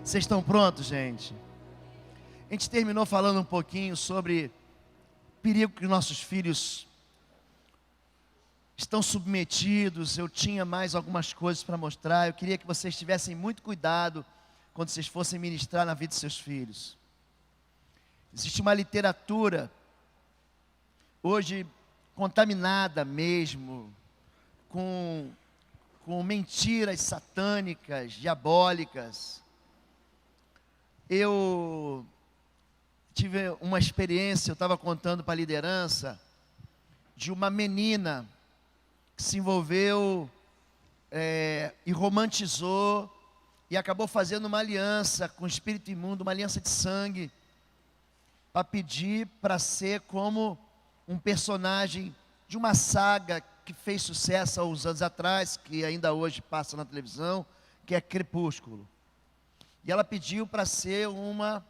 Vocês estão prontos, gente? A gente terminou falando um pouquinho sobre o perigo que nossos filhos estão submetidos. Eu tinha mais algumas coisas para mostrar. Eu queria que vocês tivessem muito cuidado quando vocês fossem ministrar na vida de seus filhos. Existe uma literatura hoje contaminada mesmo com mentiras satânicas, diabólicas. Eu tive uma experiência, eu estava contando para a liderança, de uma menina que se envolveu e romantizou e acabou fazendo uma aliança com o espírito imundo, uma aliança de sangue, para pedir para ser como um personagem de uma saga que fez sucesso há uns anos atrás, que ainda hoje passa na televisão, que é Crepúsculo. E ela pediu para ser uma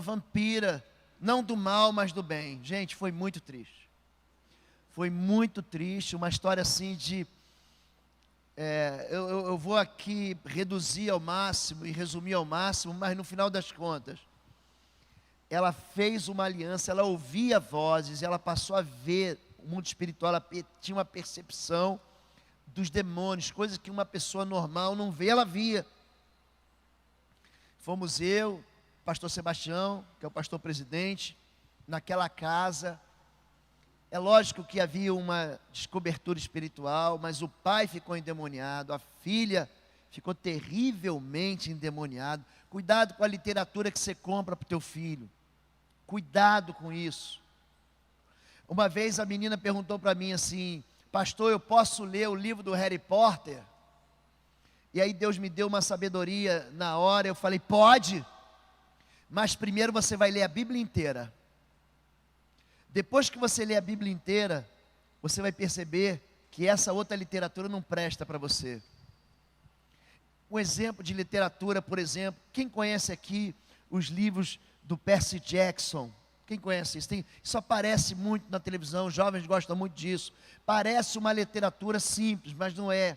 vampira, não do mal, mas do bem. Gente, foi muito triste. Foi muito triste, uma história assim de... eu vou aqui reduzir ao máximo e resumir ao máximo, mas no final das contas, ela fez uma aliança, ela ouvia vozes, ela passou a ver o mundo espiritual, ela tinha uma percepção dos demônios, coisas que uma pessoa normal não vê, ela via. Fomos eu, pastor Sebastião, que é o pastor presidente, naquela casa. É lógico que havia uma descobertura espiritual, mas o pai ficou endemoniado, a filha ficou terrivelmente endemoniada. Cuidado com a literatura que você compra para o teu filho. Cuidado com isso. Uma vez a menina perguntou para mim assim: pastor, eu posso ler o livro do Harry Potter? E aí Deus me deu uma sabedoria na hora, eu falei: pode, mas primeiro você vai ler a Bíblia inteira. Depois que você ler a Bíblia inteira, você vai perceber que essa outra literatura não presta para você. Um exemplo de literatura, por exemplo, quem conhece aqui os livros do Percy Jackson? Quem conhece isso? Isso aparece muito na televisão, os jovens gostam muito disso. Parece uma literatura simples, mas não é.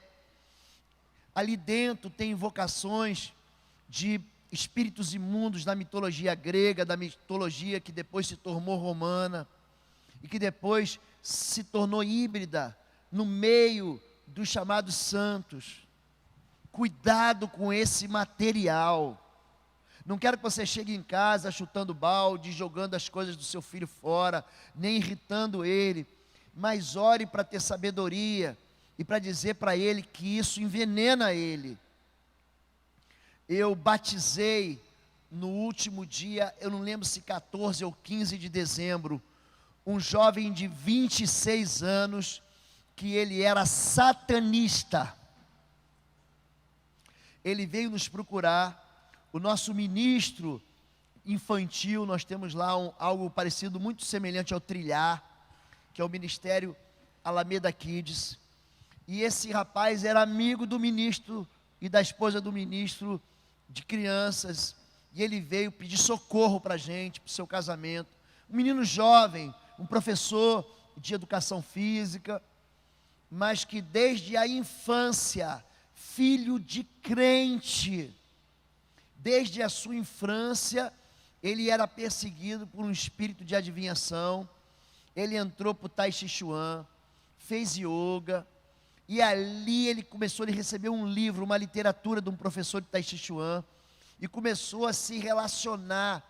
Ali dentro tem invocações de espíritos imundos da mitologia grega, da mitologia que depois se tornou romana, e que depois se tornou híbrida no meio dos chamados santos. Cuidado com esse material. Não quero que você chegue em casa chutando balde, jogando as coisas do seu filho fora, nem irritando ele, mas ore para ter sabedoria e para dizer para ele que isso envenena ele. Eu batizei no último dia, eu não lembro se 14 ou 15 de dezembro, um jovem de 26 anos, que ele era satanista. Ele veio nos procurar. O nosso ministro infantil, nós temos lá algo parecido, muito semelhante ao Trilhar, que é o Ministério Alameda Kids. E esse rapaz era amigo do ministro e da esposa do ministro de crianças. E ele veio pedir socorro para a gente, para o seu casamento. Um menino jovem, um professor de educação física, mas que desde a infância, filho de crente, desde a sua infância, ele era perseguido por um espírito de adivinhação. Ele entrou para o Tai Chi Chuan, fez yoga, e ali ele começou a receber um livro, uma literatura de um professor de Tai Chi Chuan, e começou a se relacionar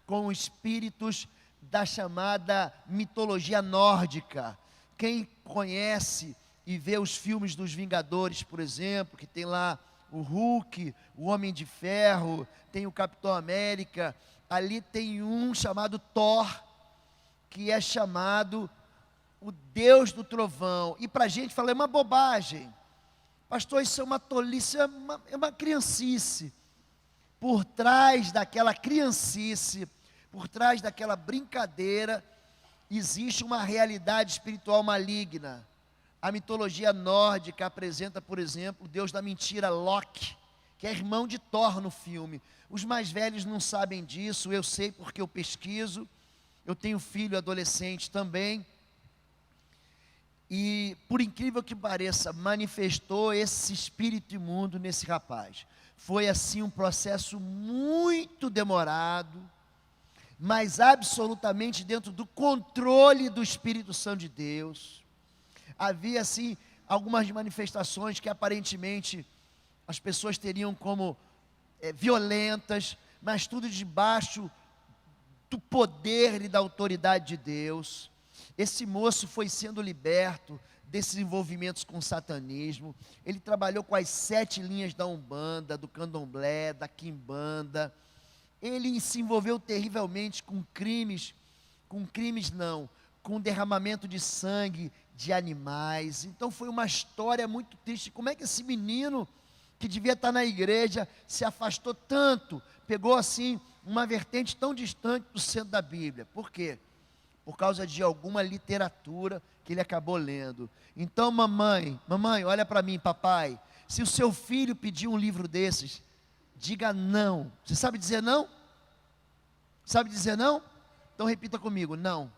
com espíritos da chamada mitologia nórdica. Quem conhece e vê os filmes dos Vingadores, por exemplo, que tem lá o Hulk, o Homem de Ferro, tem o Capitão América, ali tem um chamado Thor, que é chamado o Deus do trovão. E para a gente fala, é uma bobagem. Pastor, isso é uma tolice, é uma criancice. Por trás daquela criancice, por trás daquela brincadeira, existe uma realidade espiritual maligna. A mitologia nórdica apresenta, por exemplo, o deus da mentira, Loki, que é irmão de Thor no filme. Os mais velhos não sabem disso, eu sei porque eu pesquiso. Eu tenho filho adolescente também. E, por incrível que pareça, manifestou esse espírito imundo nesse rapaz. Foi assim um processo muito demorado, mas absolutamente dentro do controle do Espírito Santo de Deus. Havia assim algumas manifestações que aparentemente as pessoas teriam como violentas, mas tudo debaixo do poder e da autoridade de Deus. Esse moço foi sendo liberto desses envolvimentos com o satanismo. Ele trabalhou com as 7 linhas da Umbanda, do Candomblé, da Quimbanda. Ele se envolveu terrivelmente com com derramamento de sangue de animais. Então foi uma história muito triste. Como é que esse menino, que devia estar na igreja, se afastou tanto, pegou assim uma vertente tão distante do centro da Bíblia? Por quê? Por causa de alguma literatura que ele acabou lendo. Então, mamãe, olha para mim, papai, se o seu filho pedir um livro desses, diga não. Você sabe dizer não? Sabe dizer não? Então repita comigo: não.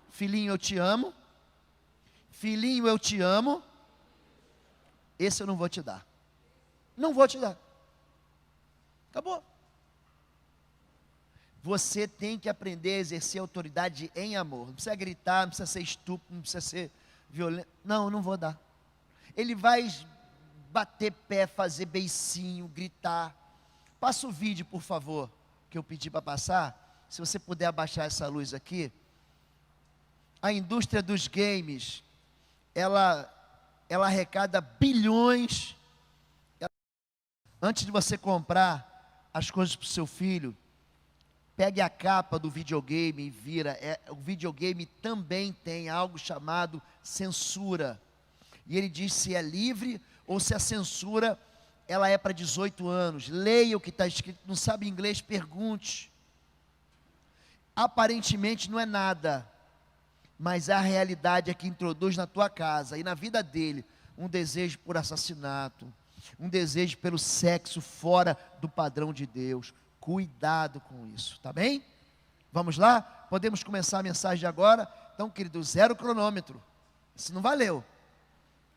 Filhinho, eu te amo. Filhinho, eu te amo. Esse eu não vou te dar. Não vou te dar. Acabou. Você tem que aprender a exercer autoridade em amor. Não precisa gritar, não precisa ser estúpido, não precisa ser violento. Não, eu não vou dar. Ele vai bater pé, fazer beicinho, gritar. Passa o vídeo, por favor, que eu pedi para passar. Se você puder abaixar essa luz aqui. A indústria dos games, ela arrecada bilhões. Antes de você comprar as coisas para o seu filho, pegue a capa do videogame e vira. O videogame também tem algo chamado censura. E ele diz se é livre ou se a censura ela é para 18 anos. Leia o que está escrito. Não sabe inglês, pergunte. Aparentemente não é nada, mas a realidade é que introduz na tua casa e na vida dele um desejo por assassinato, um desejo pelo sexo fora do padrão de Deus. Cuidado com isso, tá bem? Vamos lá? Podemos começar a mensagem agora? Então, querido, 0 cronômetro. Isso não valeu.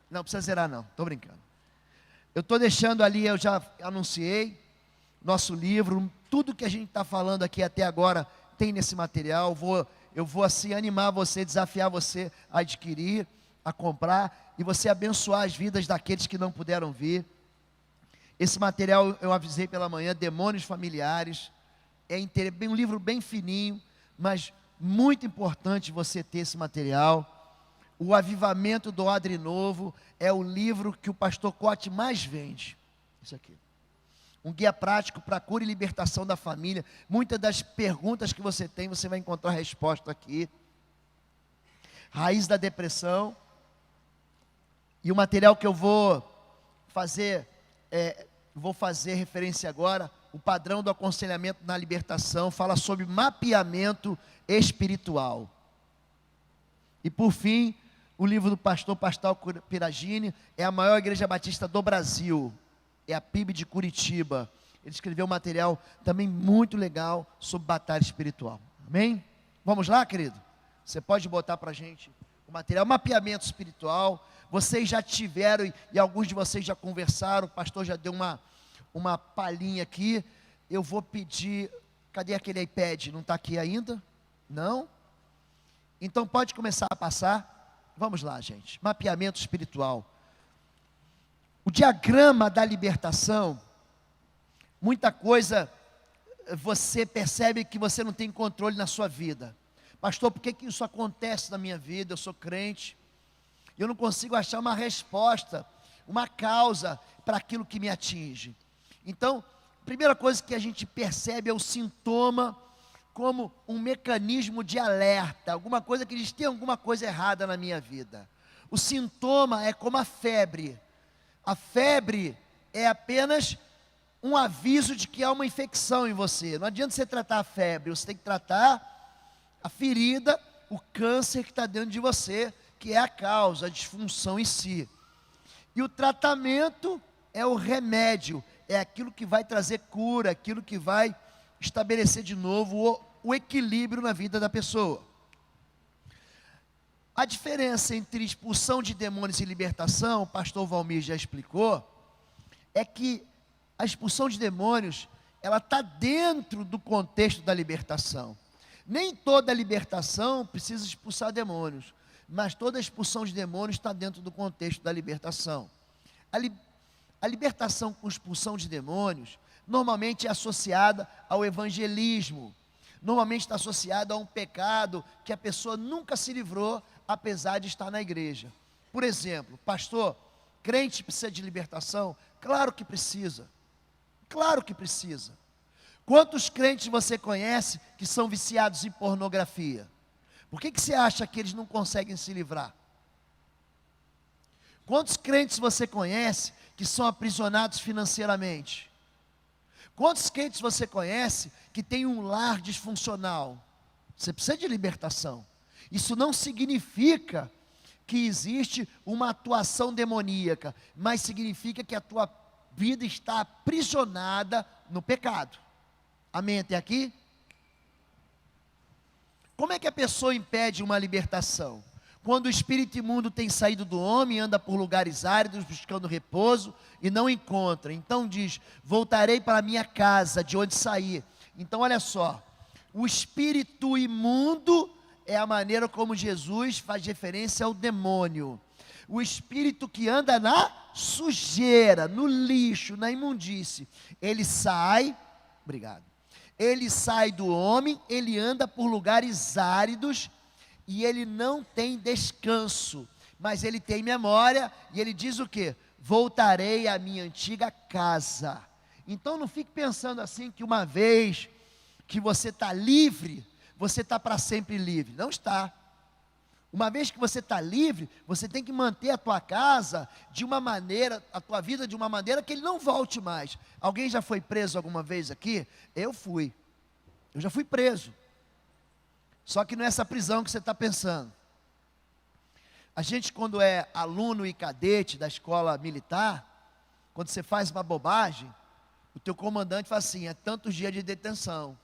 Não precisa zerar não, estou brincando. Eu estou deixando ali, eu já anunciei, nosso livro, tudo que a gente está falando aqui até agora tem nesse material. Eu vou assim animar você, desafiar você a adquirir, a comprar, e você abençoar as vidas daqueles que não puderam vir. Esse material eu avisei pela manhã, Demônios Familiares. É um livro bem fininho, mas muito importante você ter esse material. O Avivamento do Adre Novo é o livro que o pastor Cote mais vende. Isso aqui. Um guia prático para a cura e libertação da família. Muitas das perguntas que você tem, você vai encontrar a resposta aqui. Raiz da Depressão. E o material que eu vou fazer referência agora, o padrão do aconselhamento na libertação, fala sobre mapeamento espiritual. E por fim, o livro do pastor Pascal Piragini, é a maior igreja batista do Brasil, é a PIB de Curitiba. Ele escreveu um material também muito legal sobre batalha espiritual. Amém? Vamos lá, querido? Você pode botar para a gente o material, mapeamento espiritual. Vocês já tiveram, e alguns de vocês já conversaram, o pastor já deu uma palhinha aqui. Eu vou pedir, cadê aquele iPad? Não está aqui ainda? Não? Então pode começar a passar. Vamos lá, gente. Mapeamento espiritual. O diagrama da libertação, muita coisa você percebe que você não tem controle na sua vida. Pastor, por que isso acontece na minha vida? Eu sou crente. Eu não consigo achar uma resposta, uma causa para aquilo que me atinge. Então, a primeira coisa que a gente percebe é o sintoma como um mecanismo de alerta, alguma coisa que diz, tem alguma coisa errada na minha vida. O sintoma é como a febre. A febre é apenas um aviso de que há uma infecção em você. Não adianta você tratar a febre, você tem que tratar a ferida, o câncer que está dentro de você, que é a causa, a disfunção em si. E o tratamento é o remédio, é aquilo que vai trazer cura, aquilo que vai estabelecer de novo o equilíbrio na vida da pessoa. A diferença entre expulsão de demônios e libertação, o pastor Valmir já explicou, é que a expulsão de demônios, ela está dentro do contexto da libertação. Nem toda libertação precisa expulsar demônios, mas toda expulsão de demônios está dentro do contexto da libertação. A libertação com expulsão de demônios, normalmente é associada ao evangelismo, normalmente está associada a um pecado que a pessoa nunca se livrou, apesar de estar na igreja. Por exemplo, pastor, crente precisa de libertação? Claro que precisa. Claro que precisa. Quantos crentes você conhece que são viciados em pornografia? Por que você acha que eles não conseguem se livrar? Quantos crentes você conhece que são aprisionados financeiramente? Quantos crentes você conhece que tem um lar disfuncional? Você precisa de libertação. Isso não significa que existe uma atuação demoníaca, mas significa que a tua vida está aprisionada no pecado. Amém até aqui? Como é que a pessoa impede uma libertação? Quando o espírito imundo tem saído do homem, anda por lugares áridos, buscando repouso, e não encontra. Então diz, voltarei para a minha casa, de onde saí. Então olha só, o espírito imundo é a maneira como Jesus faz referência ao demônio. O espírito que anda na sujeira, no lixo, na imundície, ele sai do homem, ele anda por lugares áridos, e ele não tem descanso, mas ele tem memória, e ele diz o quê? Voltarei à minha antiga casa. Então não fique pensando assim, que uma vez que você está livre, você está para sempre livre. Não está. Uma vez que você está livre, você tem que manter a tua casa de uma maneira, a tua vida de uma maneira que ele não volte mais. Alguém já foi preso alguma vez aqui? Eu fui. Eu já fui preso. Só que não é essa prisão que você está pensando. A gente, quando é aluno e cadete da escola militar, quando você faz uma bobagem, o teu comandante fala assim, é tantos dias de detenção,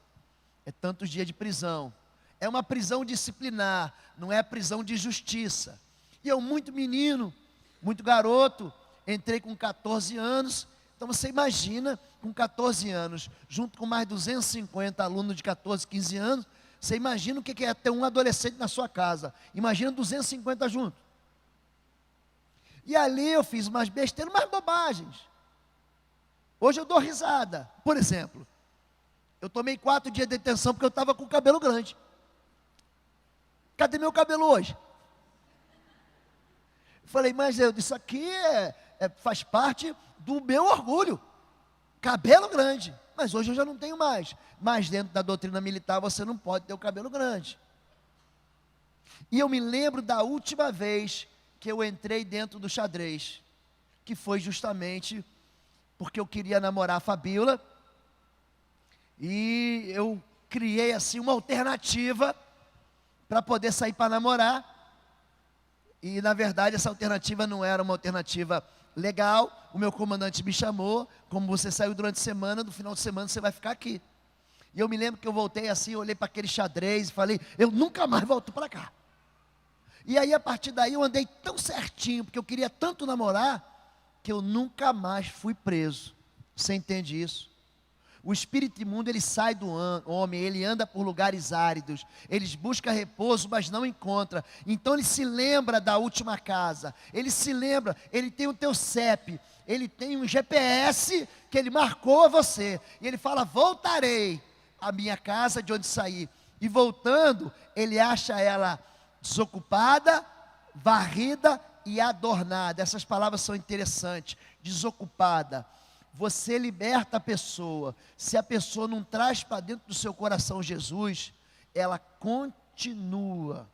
é tantos dias de prisão. É uma prisão disciplinar, não é prisão de justiça. E eu, muito menino, muito garoto, entrei com 14 anos. Então você imagina, com 14 anos, junto com mais 250 alunos de 14, 15 anos, você imagina o que é ter um adolescente na sua casa. Imagina 250 juntos. E ali eu fiz umas besteiras, umas bobagens. Hoje eu dou risada. Por exemplo, eu tomei 4 dias de detenção porque eu estava com o cabelo grande. Cadê meu cabelo hoje? Eu falei, mas isso aqui faz parte do meu orgulho. Cabelo grande. Mas hoje eu já não tenho mais. Mas dentro da doutrina militar você não pode ter o cabelo grande. E eu me lembro da última vez que eu entrei dentro do xadrez, que foi justamente porque eu queria namorar a Fabíola. E eu criei assim uma alternativa para poder sair para namorar. E na verdade essa alternativa não era uma alternativa legal. O meu comandante me chamou, como você saiu durante a semana, no final de semana você vai ficar aqui. E eu me lembro que eu voltei assim, olhei para aquele xadrez e falei, eu nunca mais volto para cá. E aí a partir daí eu andei tão certinho, porque eu queria tanto namorar, que eu nunca mais fui preso. Você entende isso? O espírito imundo, ele sai do homem, ele anda por lugares áridos, ele busca repouso, mas não encontra. Então ele se lembra da última casa, ele se lembra, ele tem o teu CEP, ele tem um GPS que ele marcou a você, e ele fala, voltarei à minha casa de onde saí. E voltando, ele acha ela desocupada, varrida e adornada. Essas palavras são interessantes. Desocupada. Você liberta a pessoa. Se a pessoa não traz para dentro do seu coração Jesus, ela continua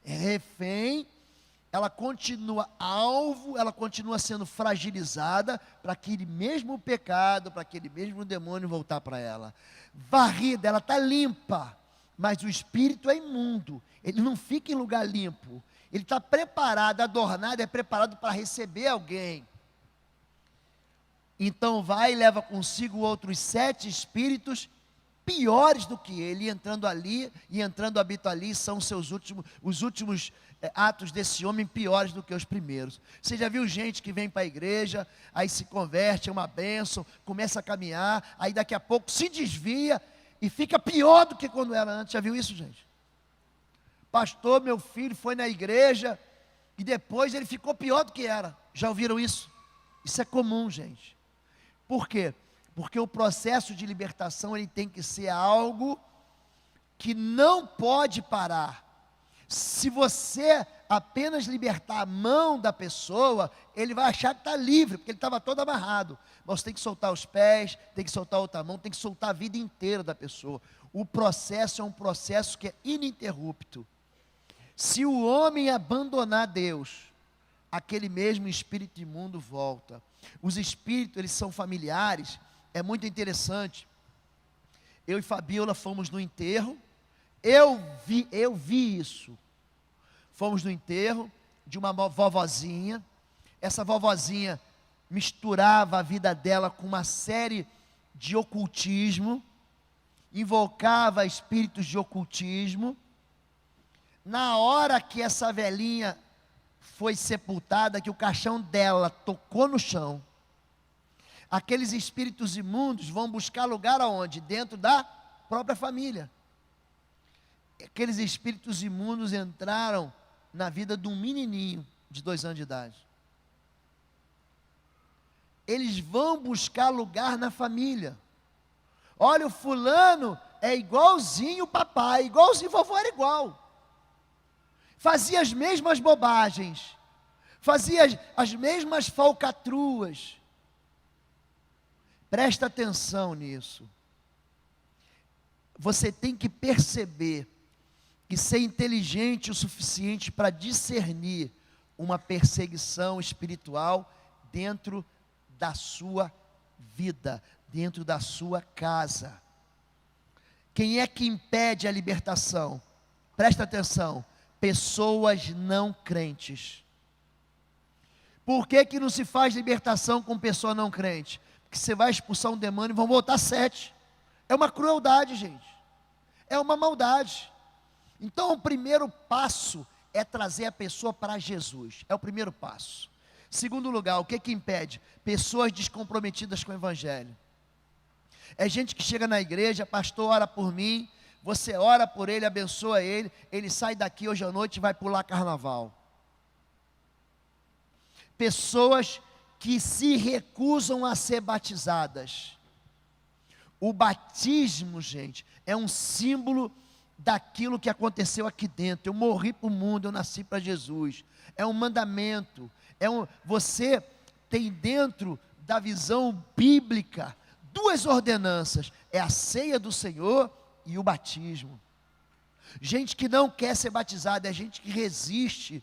refém, ela continua alvo, ela continua sendo fragilizada para aquele mesmo pecado, para aquele mesmo demônio voltar para ela. Varrida, ela está limpa, mas o espírito é imundo, ele não fica em lugar limpo, ele está preparado, adornado, é preparado para receber alguém. Então vai e leva consigo outros 7 espíritos piores do que ele, entrando ali e entrando habito ali, são os últimos atos desse homem piores do que os primeiros. Você já viu gente que vem para a igreja, aí se converte, é uma bênção, começa a caminhar, aí daqui a pouco se desvia e fica pior do que quando era antes? Já viu isso, gente? Pastor, meu filho foi na igreja e depois ele ficou pior do que era. Já ouviram isso? Isso é comum, gente. Por quê? Porque o processo de libertação ele tem que ser algo que não pode parar. Se você apenas libertar a mão da pessoa, ele vai achar que está livre, porque ele estava todo amarrado. Mas você tem que soltar os pés, tem que soltar a outra mão, tem que soltar a vida inteira da pessoa. O processo é um processo que é ininterrupto. Se o homem abandonar Deus, aquele mesmo espírito imundo volta. Os espíritos, eles são familiares. É muito interessante. Eu e Fabiola fomos no enterro. Eu vi isso. Fomos no enterro de uma vovozinha. Essa vovozinha misturava a vida dela com uma série de ocultismo, invocava espíritos de ocultismo. Na hora que essa velhinha foi sepultada, que o caixão dela tocou no chão, aqueles espíritos imundos vão buscar lugar aonde? Dentro da própria família. Aqueles espíritos imundos entraram na vida de um menininho de 2 anos de idade. Eles vão buscar lugar na família. Olha, o fulano é igualzinho o papai, igualzinho o vovô, era igual. Fazia as mesmas bobagens, fazia as mesmas falcatruas. Presta atenção nisso. Você tem que perceber e ser inteligente o suficiente para discernir uma perseguição espiritual dentro da sua vida, dentro da sua casa. Quem é que impede a libertação? Presta atenção, pessoas não crentes. Por que não se faz libertação com pessoa não crente? Porque você vai expulsar um demônio e vão voltar 7. É uma crueldade, gente. É uma maldade. Então o primeiro passo é trazer a pessoa para Jesus. É o primeiro passo. Segundo lugar, o que impede? Pessoas descomprometidas com o evangelho. É gente que chega na igreja, pastor, ora por mim, você ora por ele, abençoa ele, ele sai daqui hoje à noite e vai pular carnaval. Pessoas que se recusam a ser batizadas. O batismo, gente, é um símbolo daquilo que aconteceu aqui dentro. Eu morri para o mundo, eu nasci para Jesus. É um mandamento. Você tem dentro da visão bíblica 2 ordenanças. É a ceia do Senhor e o batismo. Gente que não quer ser batizada, é gente que resiste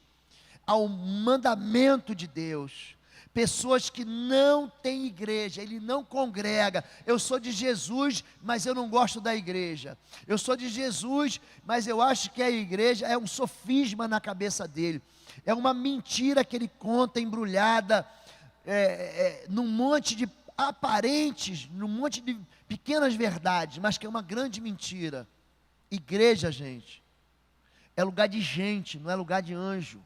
ao mandamento de Deus. Pessoas que não têm igreja, ele não congrega. Eu sou de Jesus, mas eu não gosto da igreja. Eu sou de Jesus, mas eu acho que a igreja é um sofisma na cabeça dele. É uma mentira que ele conta embrulhada num monte de aparentes, num monte de pequenas verdades, mas que é uma grande mentira. Igreja, gente, é lugar de gente, não é lugar de anjo.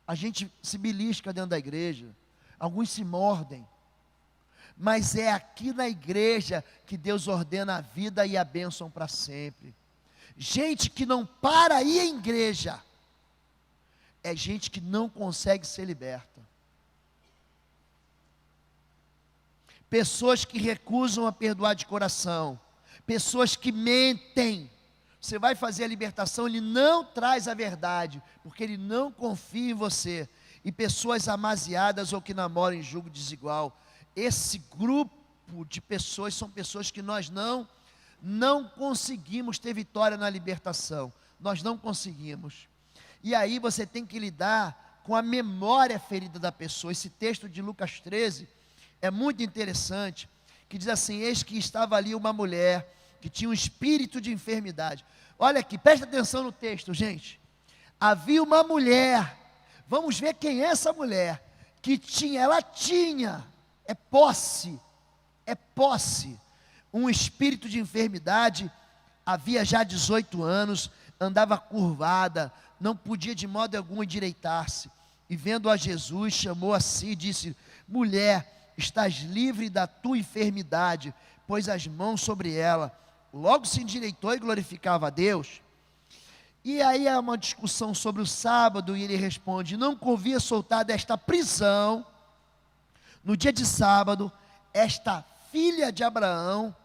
A gente se belisca dentro da igreja. Alguns se mordem, mas é aqui na igreja que Deus ordena a vida e a bênção para sempre. Gente que não para ir à igreja, é gente que não consegue ser liberta. Pessoas que recusam a perdoar de coração, pessoas que mentem. Você vai fazer a libertação, ele não traz a verdade, porque ele não confia em você. E pessoas amaziadas ou que namoram em julgo desigual. Esse grupo de pessoas são pessoas que nós não conseguimos ter vitória na libertação. Nós não conseguimos. E aí você tem que lidar com a memória ferida da pessoa. Esse texto de Lucas 13 é muito interessante, que diz assim: eis que estava ali uma mulher que tinha um espírito de enfermidade. Olha aqui, presta atenção no texto, gente. Havia uma mulher, vamos ver quem é essa mulher, ela tinha, é posse, um espírito de enfermidade, havia já 18 anos, andava curvada, não podia de modo algum endireitar-se. E vendo a Jesus, chamou a si e disse: mulher, estás livre da tua enfermidade. Pôs as mãos sobre ela, logo se endireitou e glorificava a Deus. E aí há uma discussão sobre o sábado, e ele responde: não convinha soltar desta prisão, no dia de sábado, esta filha de Abraão,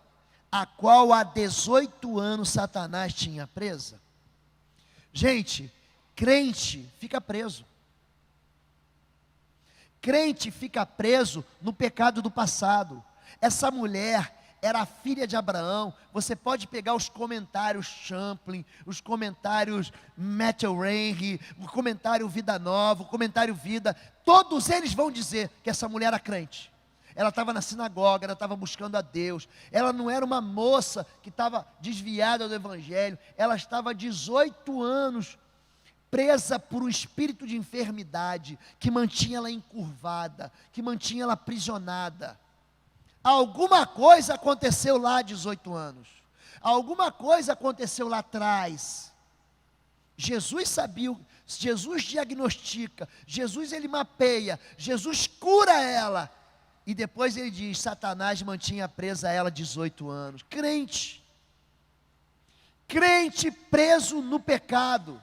a qual há 18 anos Satanás tinha presa. Gente, crente fica preso. Crente fica preso no pecado do passado. Essa mulher era filha de Abraão. Você pode pegar os comentários Champlin, os comentários Matthew Henry, o comentário Vida Nova, o comentário Vida, todos eles vão dizer que essa mulher era crente. Ela estava na sinagoga, ela estava buscando a Deus. Ela não era uma moça que estava desviada do evangelho. Ela estava 18 anos presa por um espírito de enfermidade que mantinha ela encurvada, que mantinha ela aprisionada. Alguma coisa aconteceu lá há 18 anos. Alguma coisa aconteceu lá atrás. Jesus sabia, Jesus diagnostica, Jesus ele mapeia, Jesus cura ela. E depois ele diz: Satanás mantinha presa ela 18 anos. Crente preso no pecado,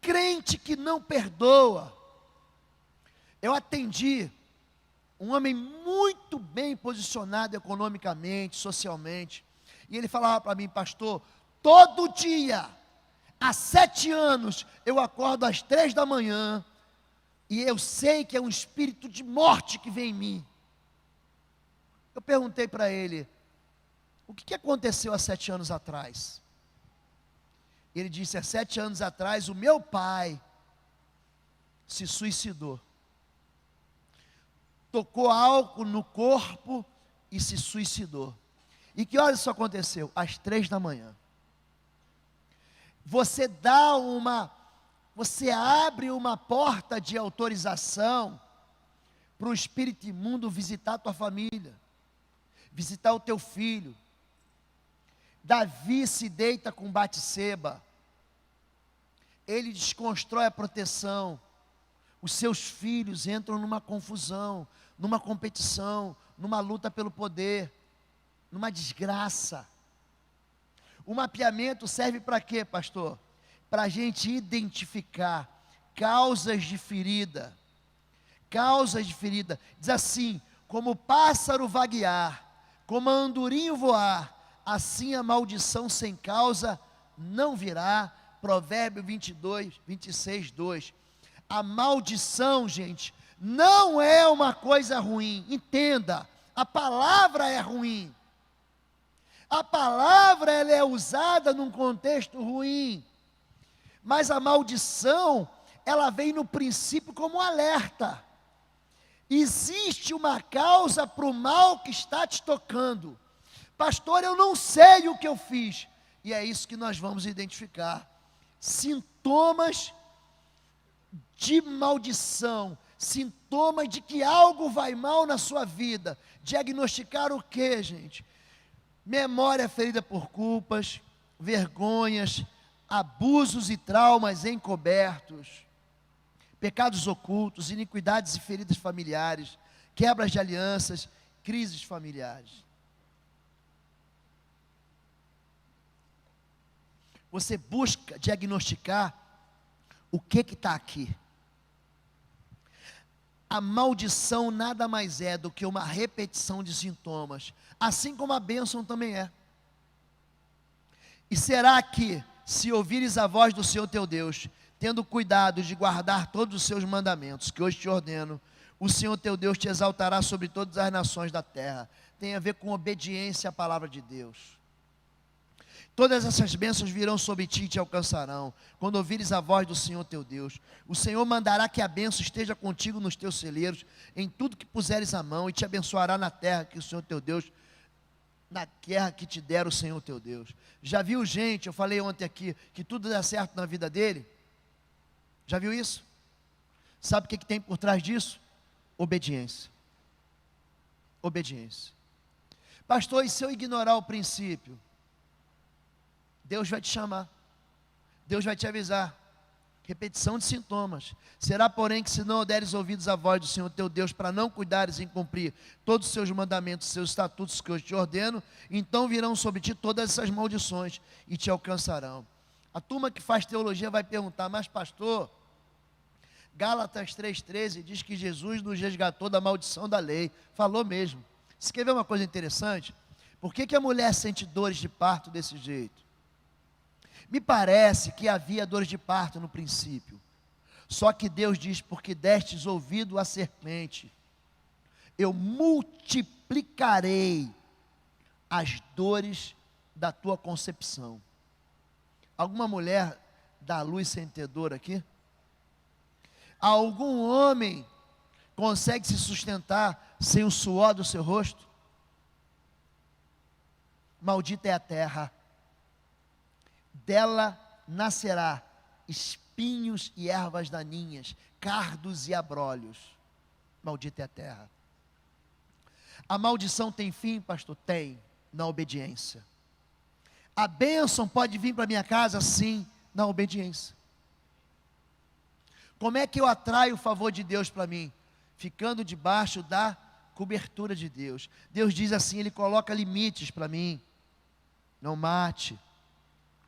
crente que não perdoa. Eu atendi um homem muito bem posicionado economicamente, socialmente, e ele falava para mim: pastor, todo dia, há 7 anos, eu acordo às 3 da manhã, e eu sei que é um espírito de morte que vem em mim. Eu perguntei para ele: o que aconteceu há 7 anos atrás? Ele disse: há 7 anos atrás, o meu pai se suicidou. Tocou álcool no corpo e se suicidou. E que horas isso aconteceu? Às 3 da manhã. Você abre uma porta de autorização para o espírito imundo visitar a tua família, visitar o teu filho. Davi se deita com Batseba, ele desconstrói a proteção, os seus filhos entram numa confusão, numa competição, numa luta pelo poder, numa desgraça. O mapeamento serve para quê, pastor? Para a gente identificar causas de ferida. Causas de ferida. Diz assim: como o pássaro vaguear, como a andorinho voar, assim a maldição sem causa não virá. Provérbio 26, 2. A maldição, gente, não é uma coisa ruim. Entenda, a palavra é ruim. A palavra ela é usada num contexto ruim. Mas a maldição, ela vem no princípio como um alerta. Existe uma causa para o mal que está te tocando. Pastor, eu não sei o que eu fiz. E é isso que nós vamos identificar. Sintomas de maldição, sintomas de que algo vai mal na sua vida. Diagnosticar o que, gente? Memória ferida por culpas, vergonhas, abusos e traumas encobertos, pecados ocultos, iniquidades e feridas familiares, quebras de alianças, crises familiares. Você busca diagnosticar o que está aqui. A maldição nada mais é do que uma repetição de sintomas, assim como a bênção também é. E será que, se ouvires a voz do Senhor teu Deus, tendo cuidado de guardar todos os seus mandamentos, que hoje te ordeno, o Senhor teu Deus te exaltará sobre todas as nações da terra. Tem a ver com obediência à palavra de Deus. Todas essas bênçãos virão sobre ti e te alcançarão, quando ouvires a voz do Senhor teu Deus. O Senhor mandará que a bênção esteja contigo nos teus celeiros, em tudo que puseres a mão, e te abençoará na terra que o Senhor teu Deus, na terra que te der o Senhor teu Deus. Já viu gente, eu falei ontem aqui, que tudo dá certo na vida dele? Já viu isso? Sabe o que tem por trás disso? Obediência. Obediência. Pastor, e se eu ignorar o princípio? Deus vai te chamar, Deus vai te avisar. Repetição de sintomas. Será, porém, que se não deres ouvidos à voz do Senhor teu Deus, para não cuidares em cumprir todos os seus mandamentos, seus estatutos que eu te ordeno, então virão sobre ti todas essas maldições e te alcançarão. A turma que faz teologia vai perguntar, mas pastor, Gálatas 3,13 diz que Jesus nos resgatou da maldição da lei. Falou mesmo. Você quer ver uma coisa interessante? Por que a mulher sente dores de parto desse jeito? Me parece que havia dores de parto no princípio. Só que Deus diz, porque destes ouvido à serpente, eu multiplicarei as dores da tua concepção. Alguma mulher dá luz sem ter dor aqui? Algum homem consegue se sustentar sem o suor do seu rosto? Maldita é a terra, dela nascerá espinhos e ervas daninhas, cardos e abrolhos. Maldita é a terra. A maldição tem fim, pastor? Tem, na obediência. A bênção pode vir para minha casa? Sim, na obediência. Como é que eu atraio o favor de Deus para mim? Ficando debaixo da cobertura de Deus. Deus diz assim, Ele coloca limites para mim. Não mate,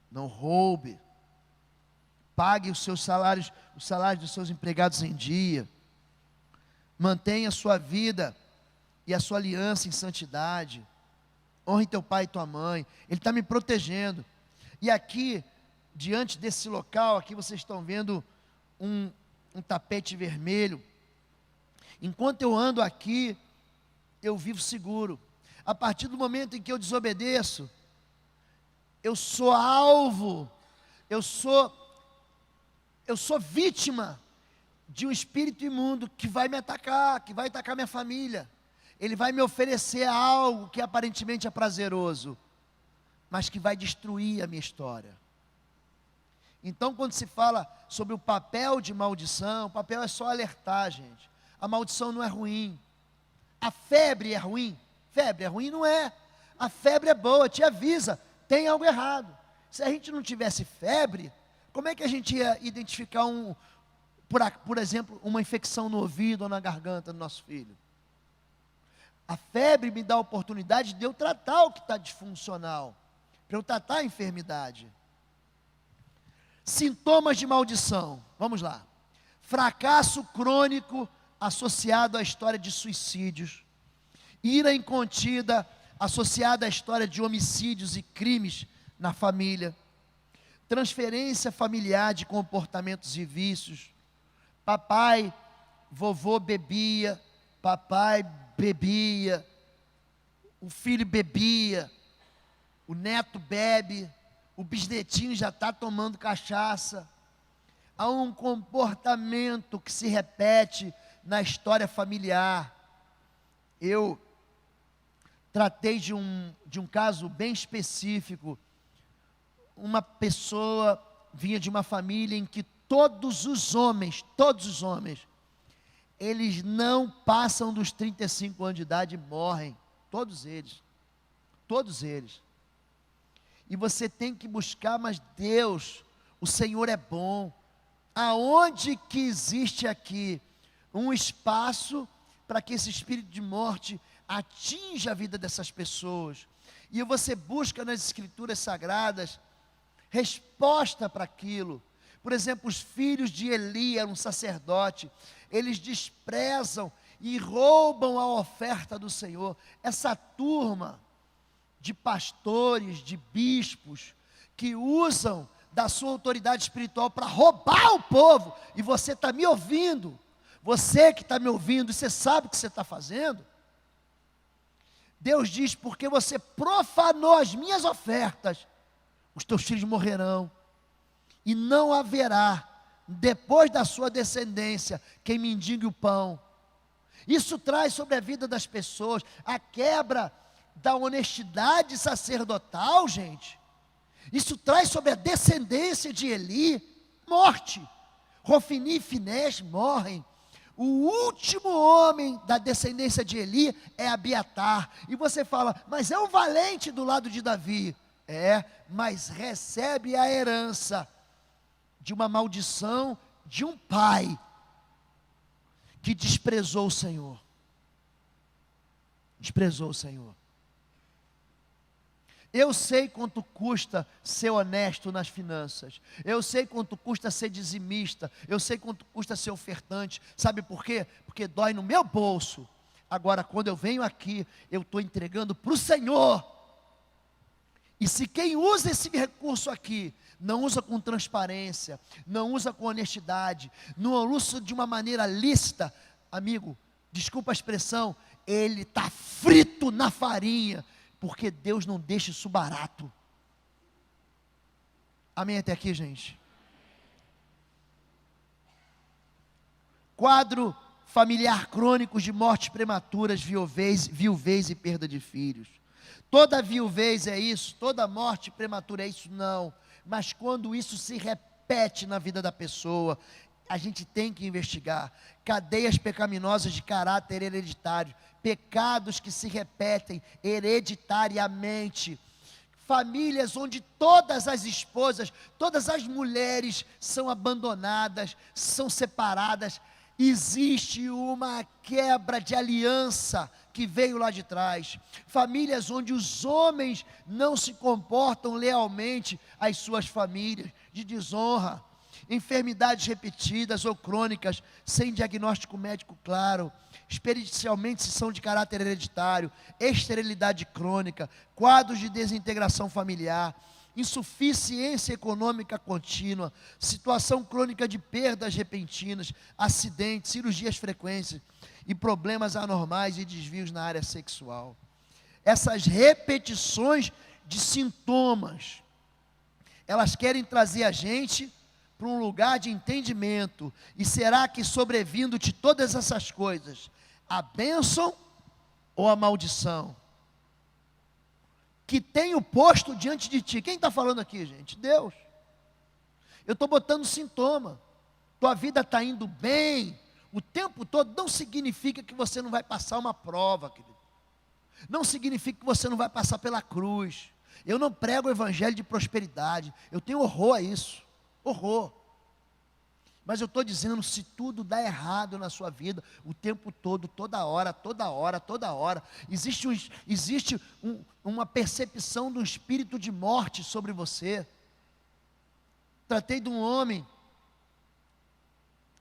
não roube, pague os seus salários, os salários dos seus empregados em dia, mantenha a sua vida e a sua aliança em santidade, honre teu pai e tua mãe. Ele está me protegendo. E aqui, diante desse local, aqui vocês estão vendo um tapete vermelho. Enquanto eu ando aqui, eu vivo seguro. A partir do momento em que eu desobedeço, eu sou alvo, eu sou vítima de um espírito imundo que vai me atacar, que vai atacar minha família. Ele vai me oferecer algo que aparentemente é prazeroso, mas que vai destruir a minha história. Então, quando se fala sobre o papel de maldição, o papel é só alertar, gente. A maldição não é ruim. A febre é ruim? Febre é ruim? Não é. A febre é boa, te avisa, tem algo errado. Se a gente não tivesse febre, como é que a gente ia identificar, por exemplo, uma infecção no ouvido ou na garganta do nosso filho? A febre me dá a oportunidade de eu tratar o que está disfuncional, para eu tratar a enfermidade. Sintomas de maldição, vamos lá. Fracasso crônico associado à história de suicídios, ira incontida associada à história de homicídios e crimes na família, transferência familiar de comportamentos e vícios. Papai, vovô bebia, papai bebia, o filho bebia, o neto bebe, o bisnetinho já está tomando cachaça. Há um comportamento que se repete na história familiar. Eu tratei de um caso bem específico. Uma pessoa vinha de uma família em que todos os homens, eles não passam dos 35 anos de idade e morrem. Todos eles. E você tem que buscar, mas Deus, o Senhor é bom. Aonde que existe aqui um espaço para que esse espírito de morte atinja a vida dessas pessoas? E você busca nas escrituras sagradas resposta para aquilo. Por exemplo, os filhos de Eli eram um sacerdote, eles desprezam e roubam a oferta do Senhor. Essa turma de pastores, de bispos, que usam da sua autoridade espiritual para roubar o povo, e você está me ouvindo, você que está me ouvindo, você sabe o que você está fazendo? Deus diz, porque você profanou as minhas ofertas, os teus filhos morrerão, e não haverá, depois da sua descendência, quem mendigue o pão. Isso traz sobre a vida das pessoas a quebra da honestidade sacerdotal, gente. Isso traz sobre a descendência de Eli morte. Rofini e Finés morrem. O último homem da descendência de Eli é Abiatar. E você fala, mas é um valente do lado de Davi. É, mas recebe a herança de uma maldição de um pai que desprezou o Senhor. Desprezou o Senhor. Eu sei quanto custa ser honesto nas finanças. Eu sei quanto custa ser dizimista. Eu sei quanto custa ser ofertante. Sabe por quê? Porque dói no meu bolso. Agora, quando eu venho aqui, eu estou entregando para o Senhor. E se quem usa esse recurso aqui, não usa com transparência, não usa com honestidade, não usa de uma maneira lícita, amigo, desculpa a expressão, ele está frito na farinha, porque Deus não deixa isso barato. Amém até aqui, gente? Quadro familiar crônico de mortes prematuras, viuvez e perda de filhos. Toda viuvez é isso, toda morte prematura é isso? Não. Mas quando isso se repete na vida da pessoa, a gente tem que investigar. Cadeias pecaminosas de caráter hereditário, pecados que se repetem hereditariamente, famílias onde todas as esposas, todas as mulheres são abandonadas, são separadas. Existe uma quebra de aliança que veio lá de trás. Famílias onde os homens não se comportam lealmente às suas famílias, de desonra. Enfermidades repetidas ou crônicas, sem diagnóstico médico claro, experiencialmente se são de caráter hereditário, esterilidade crônica, quadros de desintegração familiar, insuficiência econômica contínua, situação crônica de perdas repentinas, acidentes, cirurgias frequentes e problemas anormais e desvios na área sexual. Essas repetições de sintomas, elas querem trazer a gente para um lugar de entendimento. E será que sobrevindo-te todas essas coisas, a bênção ou a maldição que tenho posto diante de ti? Quem está falando aqui, gente? Deus. Eu estou botando sintoma. Tua vida está indo bem o tempo todo, não significa que você não vai passar uma prova, querido. Não significa que você não vai passar pela cruz. Eu não prego o evangelho de prosperidade. Eu tenho horror a isso. Horror. Mas eu estou dizendo, se tudo dá errado na sua vida, o tempo todo, toda hora, existe uma percepção do espírito de morte sobre você. Tratei de um homem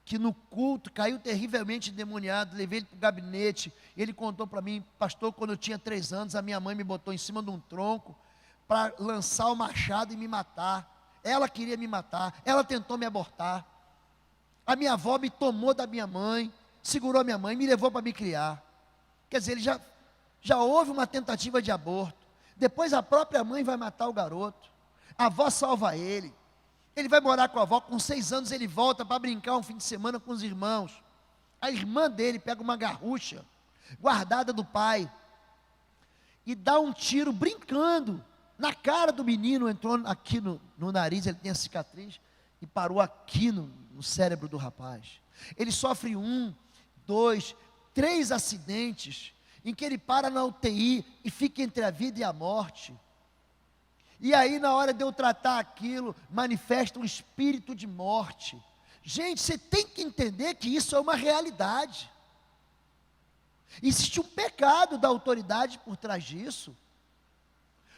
que no culto caiu terrivelmente endemoniado, levei ele para o gabinete, ele contou para mim, pastor, quando eu tinha 3 anos, a minha mãe me botou em cima de um tronco, para lançar o machado e me matar. Ela queria me matar, ela tentou me abortar. A minha avó me tomou da minha mãe, segurou a minha mãe, me levou para me criar. Quer dizer, ele já houve uma tentativa de aborto. Depois a própria mãe vai matar o garoto. A avó salva ele. Ele vai morar com a avó, com 6 anos ele volta para brincar um fim de semana com os irmãos. A irmã dele pega uma garrucha, guardada do pai, e dá um tiro brincando na cara do menino, entrou aqui no nariz, ele tem a cicatriz, e parou aqui no cérebro do rapaz. Ele sofre 1, 2, 3 acidentes, em que ele para na UTI e fica entre a vida e a morte. E aí, na hora de eu tratar aquilo, manifesta um espírito de morte. Gente, você tem que entender que isso é uma realidade. Existe um pecado da autoridade por trás disso.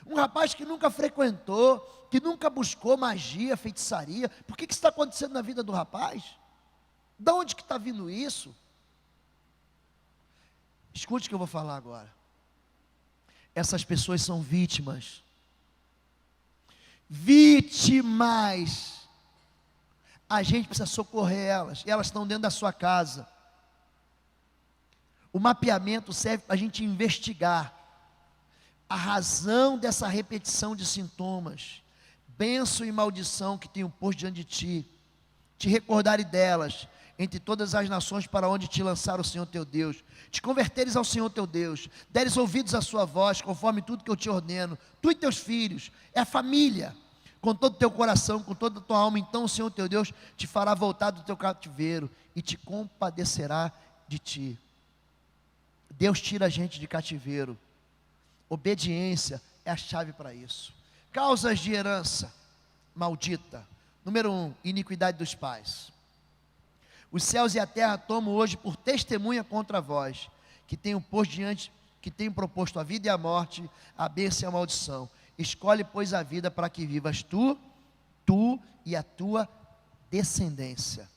Um rapaz que nunca frequentou, que nunca buscou magia, feitiçaria. Por que isso está acontecendo na vida do rapaz? De onde que está vindo isso? Escute o que eu vou falar agora. Essas pessoas são vítimas. Vítimas. A gente precisa socorrer elas. E elas estão dentro da sua casa. O mapeamento serve para a gente investigar a razão dessa repetição de sintomas, bênção e maldição que tenho posto diante de ti, te recordare delas, entre todas as nações para onde te lançar o Senhor teu Deus, te converteres ao Senhor teu Deus, deres ouvidos à sua voz, conforme tudo que eu te ordeno, tu e teus filhos, é a família, com todo o teu coração, com toda a tua alma, então o Senhor teu Deus te fará voltar do teu cativeiro e te compadecerá de ti. Deus tira a gente de cativeiro. Obediência é a chave para isso. Causas de herança maldita. Número 1, iniquidade dos pais. Os céus e a terra tomam hoje por testemunha contra vós, que tenho proposto a vida e a morte, a bênção e a maldição. Escolhe, pois, a vida para que vivas tu e a tua descendência.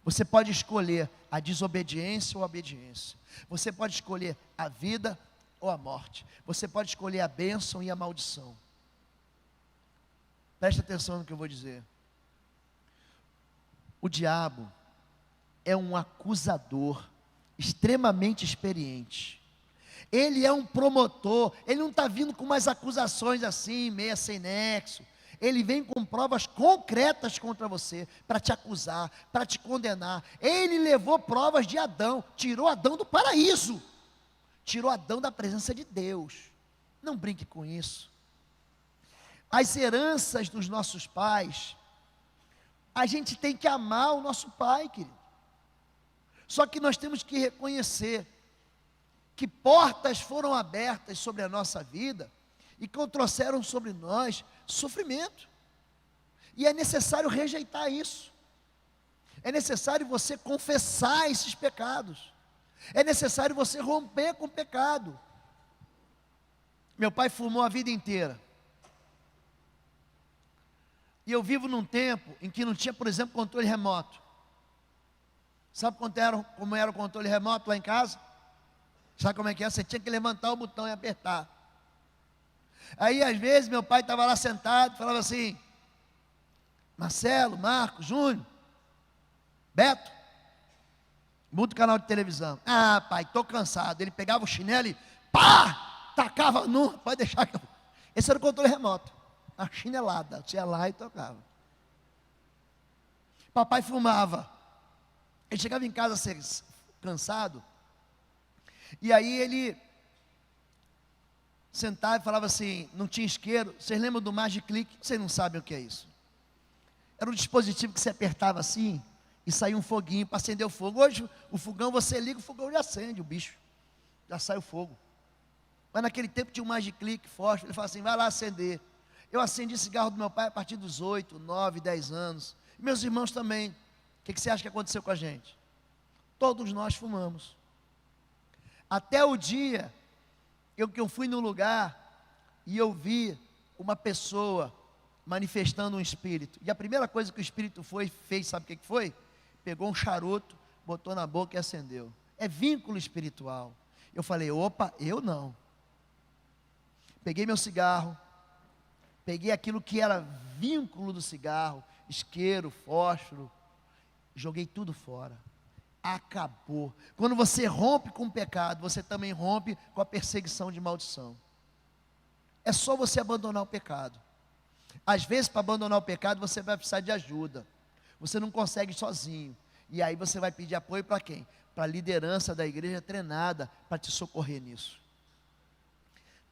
Você pode escolher a desobediência ou a obediência. Você pode escolher a vida ou a morte. Você pode escolher a bênção e a maldição. Preste atenção no que eu vou dizer. O diabo é um acusador extremamente experiente. Ele é um promotor. Ele não está vindo com umas acusações assim, meia sem nexo. Ele vem com provas concretas contra você, para te acusar, para te condenar. Ele levou provas de Adão, tirou Adão do paraíso, tirou Adão da presença de Deus. Não brinque com isso. As heranças dos nossos pais, a gente tem que amar o nosso pai, querido. Só que nós temos que reconhecer que portas foram abertas sobre a nossa vida e que trouxeram sobre nós sofrimento. E é necessário rejeitar isso. É necessário você confessar esses pecados. É necessário você romper com o pecado. Meu pai fumou a vida inteira. E eu vivo num tempo em que não tinha, por exemplo, controle remoto. Sabe como era o controle remoto lá em casa? Sabe como é que é? Você tinha que levantar o botão e apertar. Aí às vezes meu pai estava lá sentado, falava assim: Marcelo, Marcos, Júnior, Beto, muda o canal de televisão. Ah, pai, estou cansado. Ele pegava o chinelo e pá, tacava no, pode deixar que eu... Esse era o controle remoto, a chinelada, você ia lá e tocava. Papai fumava. Ele chegava em casa cansado, e aí ele sentava e falava assim, não tinha isqueiro. Vocês lembram do Magic Click? Vocês não sabem o que é isso. Era um dispositivo que você apertava assim e saía um foguinho para acender o fogo. Hoje o fogão, você liga, o fogão já acende o bicho, já sai o fogo. Mas naquele tempo tinha um Magic Click forte. Ele falava assim, vai lá acender. Eu acendi cigarro do meu pai a partir dos 8, 9, 10 anos. E meus irmãos também. O que você acha que aconteceu com a gente? Todos nós fumamos. Até o dia que eu fui no lugar e eu vi uma pessoa manifestando um espírito. E a primeira coisa que o espírito fez, sabe o que foi? Pegou um charuto, botou na boca e acendeu. É vínculo espiritual. Eu falei, opa, eu não. Peguei meu cigarro, peguei aquilo que era vínculo do cigarro, isqueiro, fósforo, joguei tudo fora. Acabou. Quando você rompe com o pecado, você também rompe com a perseguição de maldição. É só você abandonar o pecado. Às vezes, para abandonar o pecado, você vai precisar de ajuda. Você não consegue sozinho. E aí você vai pedir apoio para quem? Para a liderança da igreja treinada para te socorrer nisso.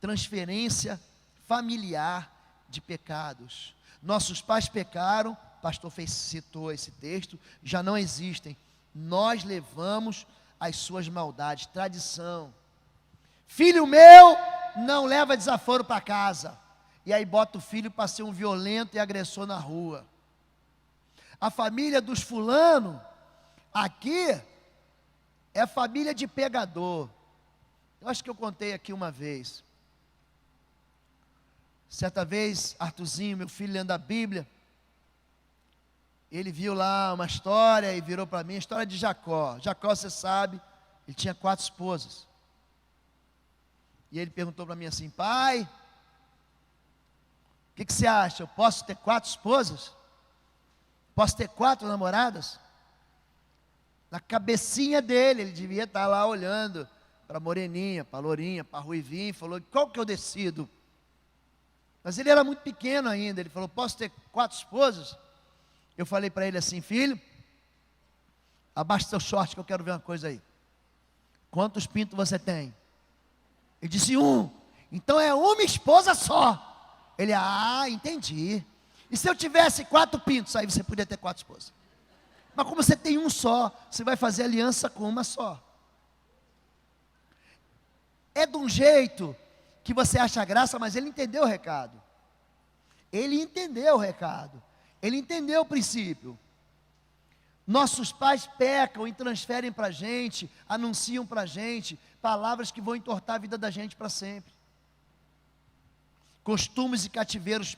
Transferência familiar de pecados. Nossos pais pecaram, o pastor citou esse texto, já não existem. Nós levamos as suas maldades, tradição. Filho meu, não leva desaforo para casa. E aí bota o filho para ser um violento e agressor na rua. A família dos fulano, aqui, é a família de pegador. Eu acho que eu contei aqui uma vez. Certa vez, Arthurzinho, meu filho, lendo a Bíblia, ele viu lá uma história e virou para mim, a história de Jacó. Jacó, você sabe, ele tinha 4 esposas. E ele perguntou para mim assim, pai, o que você acha? Eu posso ter 4 esposas? Posso ter 4 namoradas? Na cabecinha dele, ele devia estar lá olhando para a moreninha, para a lourinha, para a ruivinha, e falou, qual que eu decido? Mas ele era muito pequeno ainda, ele falou, posso ter 4 esposas? Eu falei para ele assim, filho, abaixa seu short que eu quero ver uma coisa aí. Quantos pintos você tem? Ele disse 1. Então é uma esposa só. Ele, entendi. E se eu tivesse 4 pintos, aí você podia ter 4 esposas. Mas como você tem um só, você vai fazer aliança com uma só. É de um jeito que você acha graça, mas ele entendeu o recado. Ele entendeu o recado. Ele entendeu o princípio. Nossos pais pecam e transferem para a gente, anunciam para a gente palavras que vão entortar a vida da gente para sempre. Costumes e cativeiros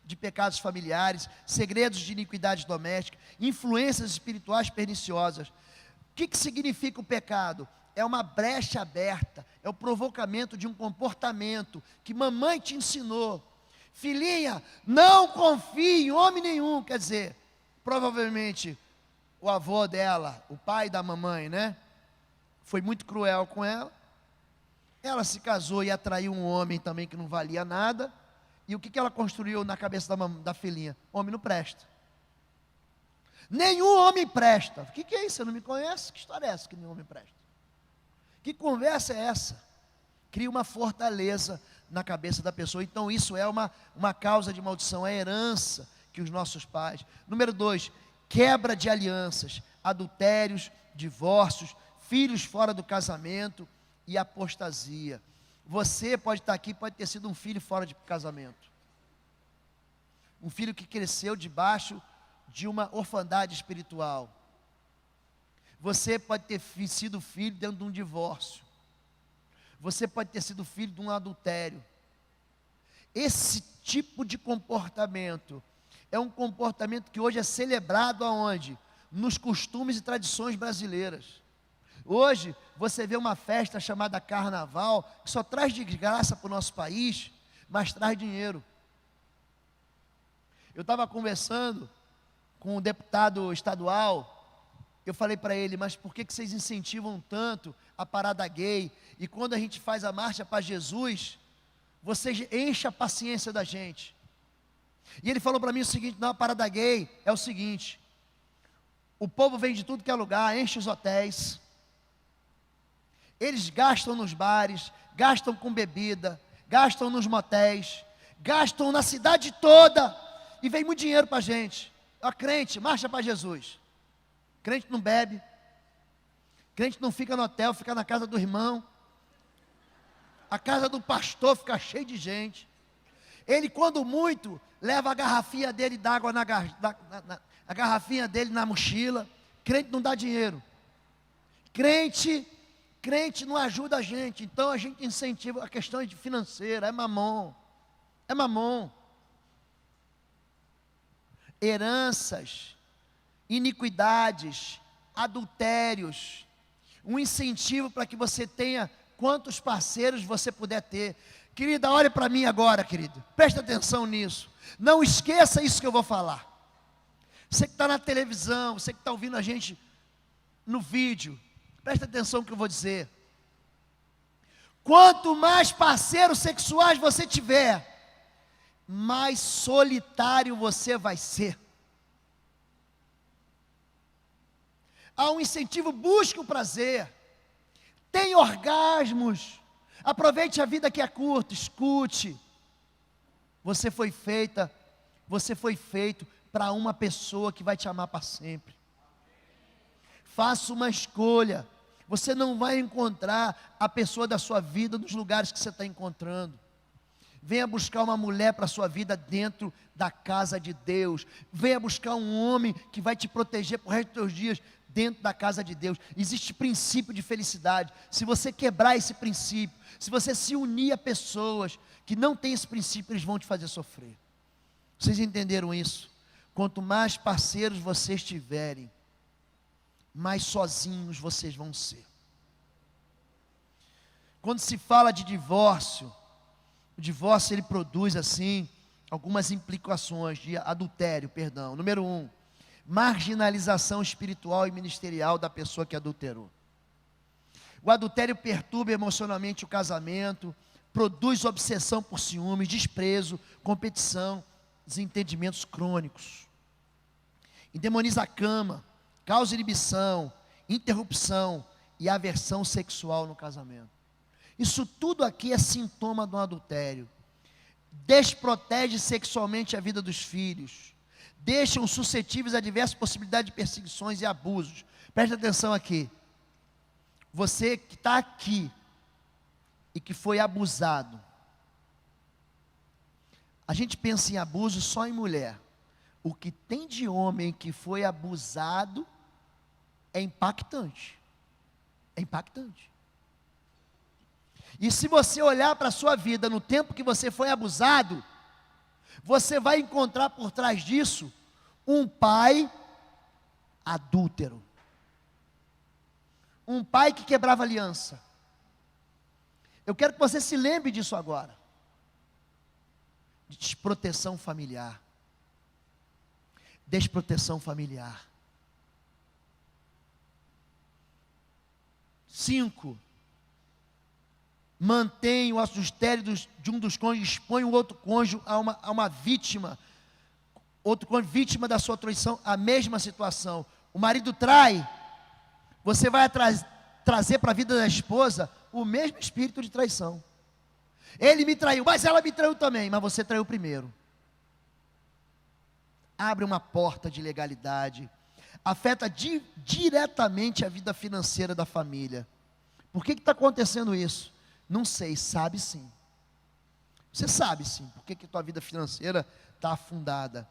de pecados familiares, segredos de iniquidade doméstica, influências espirituais perniciosas. O que significa o pecado? É uma brecha aberta, é o provocamento de um comportamento que mamãe te ensinou. Filhinha, não confie em homem nenhum. Quer dizer, provavelmente o avô dela, o pai da mamãe, né? Foi muito cruel com ela. Ela se casou e atraiu um homem também que não valia nada. E o que ela construiu na cabeça da filhinha? Homem não presta. Nenhum homem presta. O que é isso? Você não me conhece? Que história é essa que nenhum homem presta? Que conversa é essa? Cria uma fortaleza na cabeça da pessoa. Então isso é uma causa de maldição, é a herança que os nossos pais. Número 2, quebra de alianças, adultérios, divórcios, filhos fora do casamento e apostasia. Você pode estar aqui, pode ter sido um filho fora de casamento. Um filho que cresceu debaixo de uma orfandade espiritual. Você pode ter sido filho dentro de um divórcio. Você pode ter sido filho de um adultério. Esse tipo de comportamento é um comportamento que hoje é celebrado aonde? Nos costumes e tradições brasileiras. Hoje, você vê uma festa chamada Carnaval, que só traz desgraça para o nosso país, mas traz dinheiro. Eu estava conversando com um deputado estadual, eu falei para ele, mas por que vocês incentivam tanto a parada gay? E quando a gente faz a marcha para Jesus, vocês enchem a paciência da gente. E ele falou para mim o seguinte, não, a parada gay é o seguinte, o povo vem de tudo que é lugar, enche os hotéis, eles gastam nos bares, gastam com bebida, gastam nos motéis, gastam na cidade toda, e vem muito dinheiro para a gente. Ó, crente, marcha para Jesus. Crente não bebe, crente não fica no hotel, fica na casa do irmão, a casa do pastor fica cheia de gente. Ele, quando muito, leva a garrafinha dele d'água a garrafinha dele na mochila. Crente não dá dinheiro. Crente não ajuda a gente. Então a gente incentiva a questão financeira. É mamon. É mamon. Heranças, iniquidades, adultérios. Um incentivo para que você tenha quantos parceiros você puder ter. Querida, olhe para mim agora, querido. Presta atenção nisso. Não esqueça isso que eu vou falar. Você que está na televisão, você que está ouvindo a gente no vídeo, presta atenção no que eu vou dizer. Quanto mais parceiros sexuais você tiver, mais solitário você vai ser. Há um incentivo, busque o prazer. Tenha orgasmos. Aproveite a vida que é curta, escute. Você foi feito para uma pessoa que vai te amar para sempre. Faça uma escolha. Você não vai encontrar a pessoa da sua vida nos lugares que você está encontrando. Venha buscar uma mulher para a sua vida dentro da casa de Deus. Venha buscar um homem que vai te proteger por resto dos teus dias dentro da casa de Deus. Existe princípio de felicidade. Se você quebrar esse princípio, se você se unir a pessoas que não têm esse princípio, eles vão te fazer sofrer. Vocês entenderam isso? Quanto mais parceiros vocês tiverem, mais sozinhos vocês vão ser. Quando se fala de divórcio, o divórcio ele produz assim algumas implicações de adultério, perdão. Número 1, marginalização espiritual e ministerial da pessoa que adulterou. O adultério perturba emocionalmente o casamento, produz obsessão por ciúmes, desprezo, competição, desentendimentos crônicos. Endemoniza a cama, causa inibição, interrupção e aversão sexual no casamento. Isso tudo aqui é sintoma do adultério. desprotege sexualmente a vida dos filhos, deixam suscetíveis a diversas possibilidades de perseguições e abusos. Preste atenção aqui. Você que está aqui e que foi abusado. A gente pensa em abuso só em mulher. O que tem de homem que foi abusado é impactante. É impactante. E se você olhar para a sua vida no tempo que você foi abusado, você vai encontrar por trás disso um pai adúltero. Um pai que quebrava aliança. Eu quero que você se lembre disso agora. Desproteção familiar. Desproteção familiar. 5. Mantém o adultério de um dos cônjuges, expõe o outro cônjuge a uma vítima, outro cônjuge vítima da sua traição, a mesma situação. O marido trai, você vai trazer para a vida da esposa o mesmo espírito de traição. Ele me traiu, mas ela me traiu também, mas você traiu primeiro. Abre uma porta de ilegalidade, afeta diretamente a vida financeira da família. Por que está acontecendo isso? Não sei, sabe sim. Você sabe sim, por que tua vida financeira está afundada.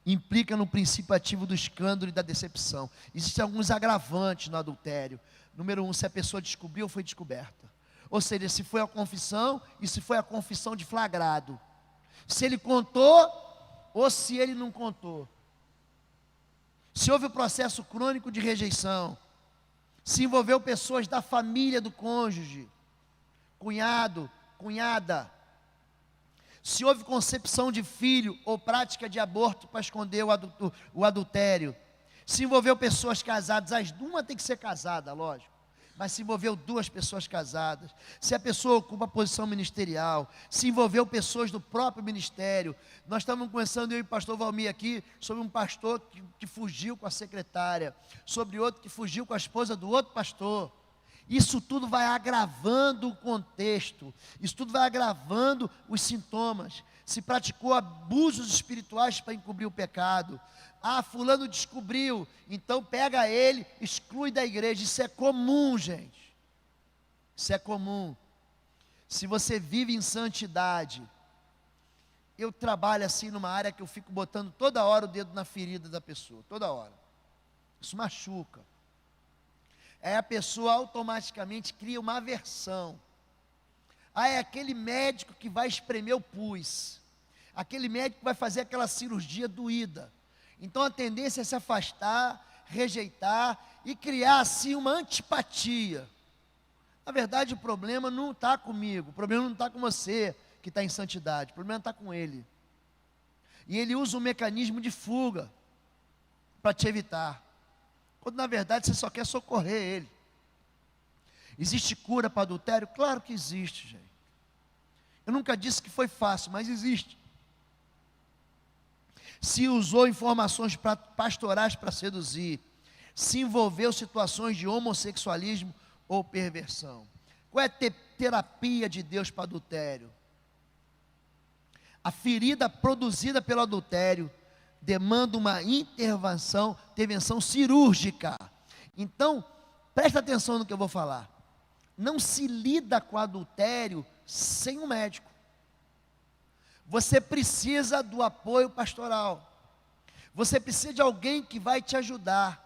Implica no princípio ativo do escândalo e da decepção. Existem alguns agravantes no adultério. Número 1, se a pessoa descobriu ou foi descoberta. Ou seja, se foi a confissão e se foi a confissão de flagrado. Se ele contou ou se ele não contou. Se houve o processo crônico de rejeição. Se envolveu pessoas da família do cônjuge. Cunhado, cunhada. Se houve concepção de filho ou prática de aborto para esconder o adultério. Se envolveu pessoas casadas, uma tem que ser casada, lógico. Mas se envolveu 2 pessoas casadas. Se a pessoa ocupa posição ministerial. Se envolveu pessoas do próprio ministério. Nós estamos conversando, eu e o pastor Valmir aqui, sobre um pastor que fugiu com a secretária. Sobre outro que fugiu com a esposa do outro pastor. Isso tudo vai agravando o contexto, isso tudo vai agravando os sintomas. Se praticou abusos espirituais para encobrir o pecado. Fulano descobriu, então pega ele, exclui da igreja. Isso é comum, gente. Isso é comum. Se você vive em santidade, eu trabalho assim numa área que eu fico botando toda hora o dedo na ferida da pessoa, toda hora. Isso machuca. Aí a pessoa automaticamente cria uma aversão. É aquele médico que vai espremer o pus. Aquele médico que vai fazer aquela cirurgia doída. Então a tendência é se afastar, rejeitar e criar assim uma antipatia. Na verdade o problema não está comigo, o problema não está com você que está em santidade, o problema está com ele. E ele usa um mecanismo de fuga para te evitar. Quando na verdade você só quer socorrer ele. Existe cura para adultério? Claro que existe, gente. Eu nunca disse que foi fácil, mas existe. Se usou informações pastorais para seduzir, se envolveu em situações de homossexualismo ou perversão. Qual é a terapia de Deus para adultério? A ferida produzida pelo adultério demanda uma intervenção cirúrgica. Então, presta atenção no que eu vou falar. Não se lida com adultério sem um médico. Você precisa do apoio pastoral. Você precisa de alguém que vai te ajudar.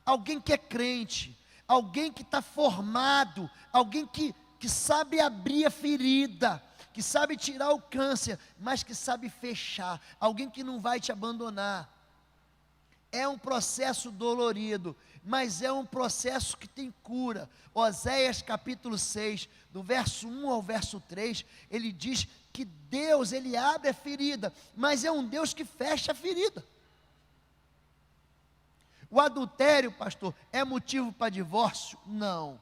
Alguém que é crente. Alguém que está formado. Alguém que sabe abrir a ferida. Que sabe tirar o câncer, mas que sabe fechar. Alguém que não vai te abandonar. É um processo dolorido, mas é um processo que tem cura. Oséias capítulo 6, do verso 1 ao verso 3, ele diz que Deus, ele abre a ferida, mas é um Deus que fecha a ferida. O adultério, pastor, é motivo para divórcio? Não.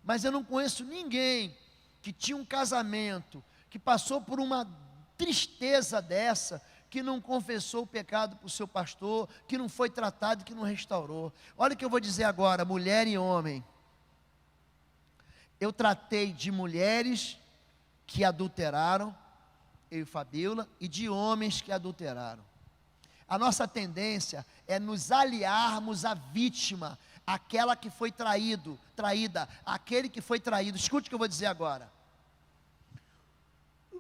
Mas eu não conheço ninguém que tinha um casamento, que passou por uma tristeza dessa, que não confessou o pecado para o seu pastor, que não foi tratado, que não restaurou. Olha o que eu vou dizer agora, mulher e homem. Eu tratei de mulheres que adulteraram, eu e Fabíola, e de homens que adulteraram. A nossa tendência é nos aliarmos à vítima, aquela que foi traída, aquele que foi traído. Escute o que eu vou dizer agora.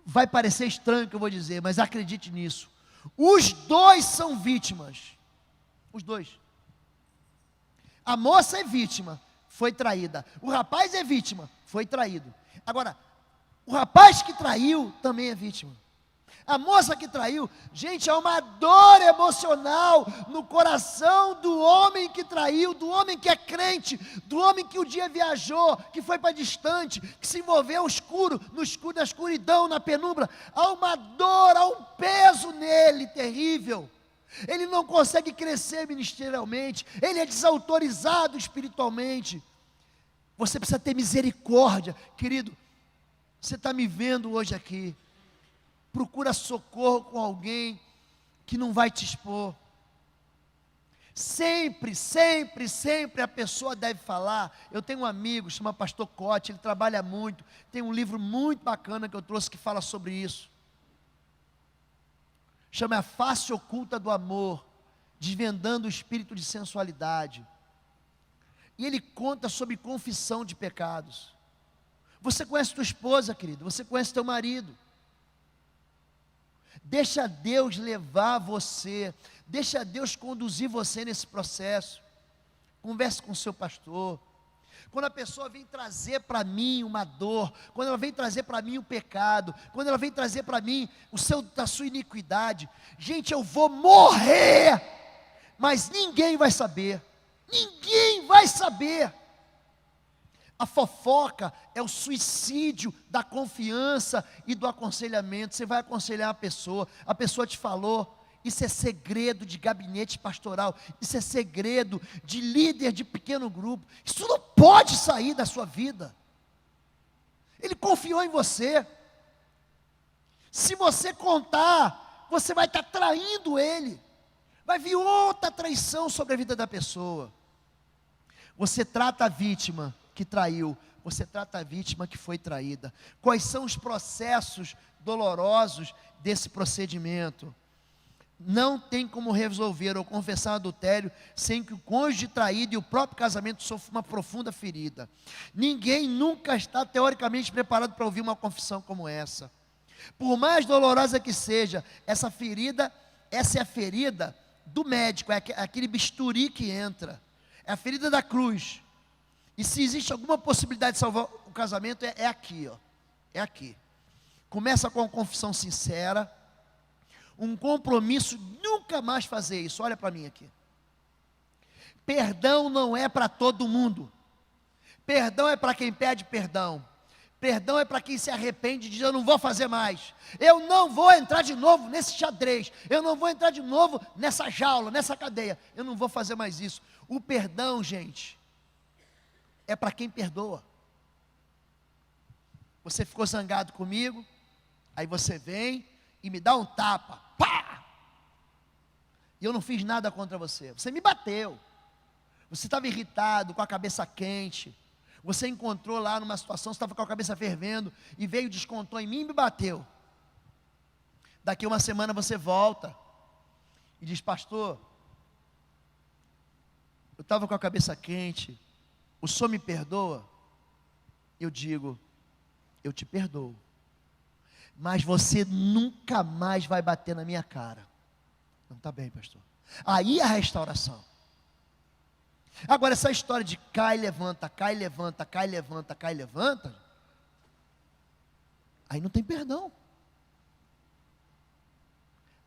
Vai parecer estranho o que eu vou dizer, mas acredite nisso. Os dois são vítimas. Os dois. A moça é vítima, foi traída. O rapaz é vítima, foi traído. Agora, o rapaz que traiu também é vítima. A moça que traiu, gente, há uma dor emocional no coração do homem que traiu, do homem que é crente, do homem que um dia viajou, que foi para distante, que se envolveu no escuro, na escuridão, na penumbra. Há uma dor, há um peso nele terrível. Ele não consegue crescer ministerialmente, ele é desautorizado espiritualmente. Você precisa ter misericórdia, querido. Você está me vendo hoje aqui. Procura socorro com alguém que não vai te expor. Sempre, sempre, sempre a pessoa deve falar. Eu tenho um amigo, chama Pastor Cote, ele trabalha muito. Tem um livro muito bacana que eu trouxe que fala sobre isso. Chama A Face Oculta do Amor, desvendando o espírito de sensualidade. E ele conta sobre confissão de pecados. Você conhece tua esposa, querido, você conhece teu marido. Deixa Deus levar você, deixa Deus conduzir você nesse processo. Converse com o seu pastor. Quando a pessoa vem trazer para mim uma dor, quando ela vem trazer para mim um pecado, quando ela vem trazer para mim a sua iniquidade, gente, eu vou morrer, mas ninguém vai saber. Ninguém vai saber. A fofoca é o suicídio da confiança e do aconselhamento. Você vai aconselhar a pessoa te falou. Isso é segredo de gabinete pastoral, isso é segredo de líder de pequeno grupo. Isso não pode sair da sua vida. Ele confiou em você. Se você contar, você vai estar traindo ele. Vai vir outra traição sobre a vida da pessoa. Você trata a vítima que traiu, você trata a vítima que foi traída. Quais são os processos dolorosos desse procedimento? Não tem como resolver ou confessar adultério sem que o cônjuge traído e o próprio casamento sofram uma profunda ferida. Ninguém nunca está teoricamente preparado para ouvir uma confissão como essa. Por mais dolorosa que seja, essa é a ferida do médico, é aquele bisturi que entra, é a ferida da cruz. E se existe alguma possibilidade de salvar o casamento, é aqui, ó. É aqui. Começa com uma confissão sincera, um compromisso, nunca mais fazer isso. Olha para mim aqui. Perdão não é para todo mundo. Perdão é para quem pede perdão. Perdão é para quem se arrepende e diz: eu não vou fazer mais. Eu não vou entrar de novo nesse xadrez. Eu não vou entrar de novo nessa jaula, nessa cadeia. Eu não vou fazer mais isso. O perdão, gente, é para quem perdoa. Você ficou zangado comigo, aí você vem e me dá um tapa, pá! E eu não fiz nada contra você. Você me bateu. Você estava irritado, com a cabeça quente. Você encontrou lá numa situação, você estava com a cabeça fervendo e veio, descontou em mim e me bateu. Daqui uma semana você volta e diz: pastor, eu estava com a cabeça quente, o senhor me perdoa? Eu digo: eu te perdoo, mas você nunca mais vai bater na minha cara. Não está bem, pastor. Aí é a restauração. Agora, essa história de cai, levanta, cai, levanta, cai, levanta, cai, levanta, aí não tem perdão.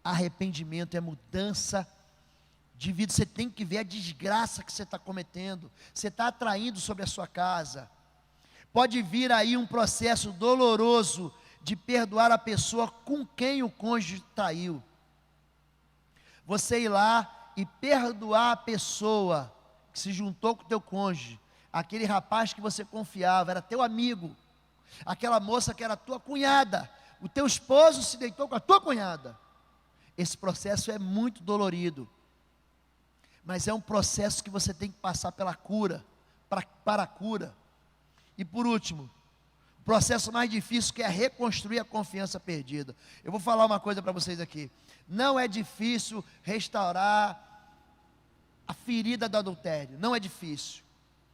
Arrependimento é mudança de vida. Você tem que ver a desgraça que você está cometendo. Você está atraindo sobre a sua casa. Pode vir aí um processo doloroso de perdoar a pessoa com quem o cônjuge traiu. Você ir lá e perdoar a pessoa que se juntou com o teu cônjuge, aquele rapaz que você confiava, era teu amigo, aquela moça que era tua cunhada, o teu esposo se deitou com a tua cunhada. Esse processo é muito dolorido, mas é um processo que você tem que passar pela cura, para a cura. E por último, Processo mais difícil, que é reconstruir a confiança perdida. Eu vou falar uma coisa para vocês aqui. Não é difícil restaurar a ferida do adultério. Não é difícil.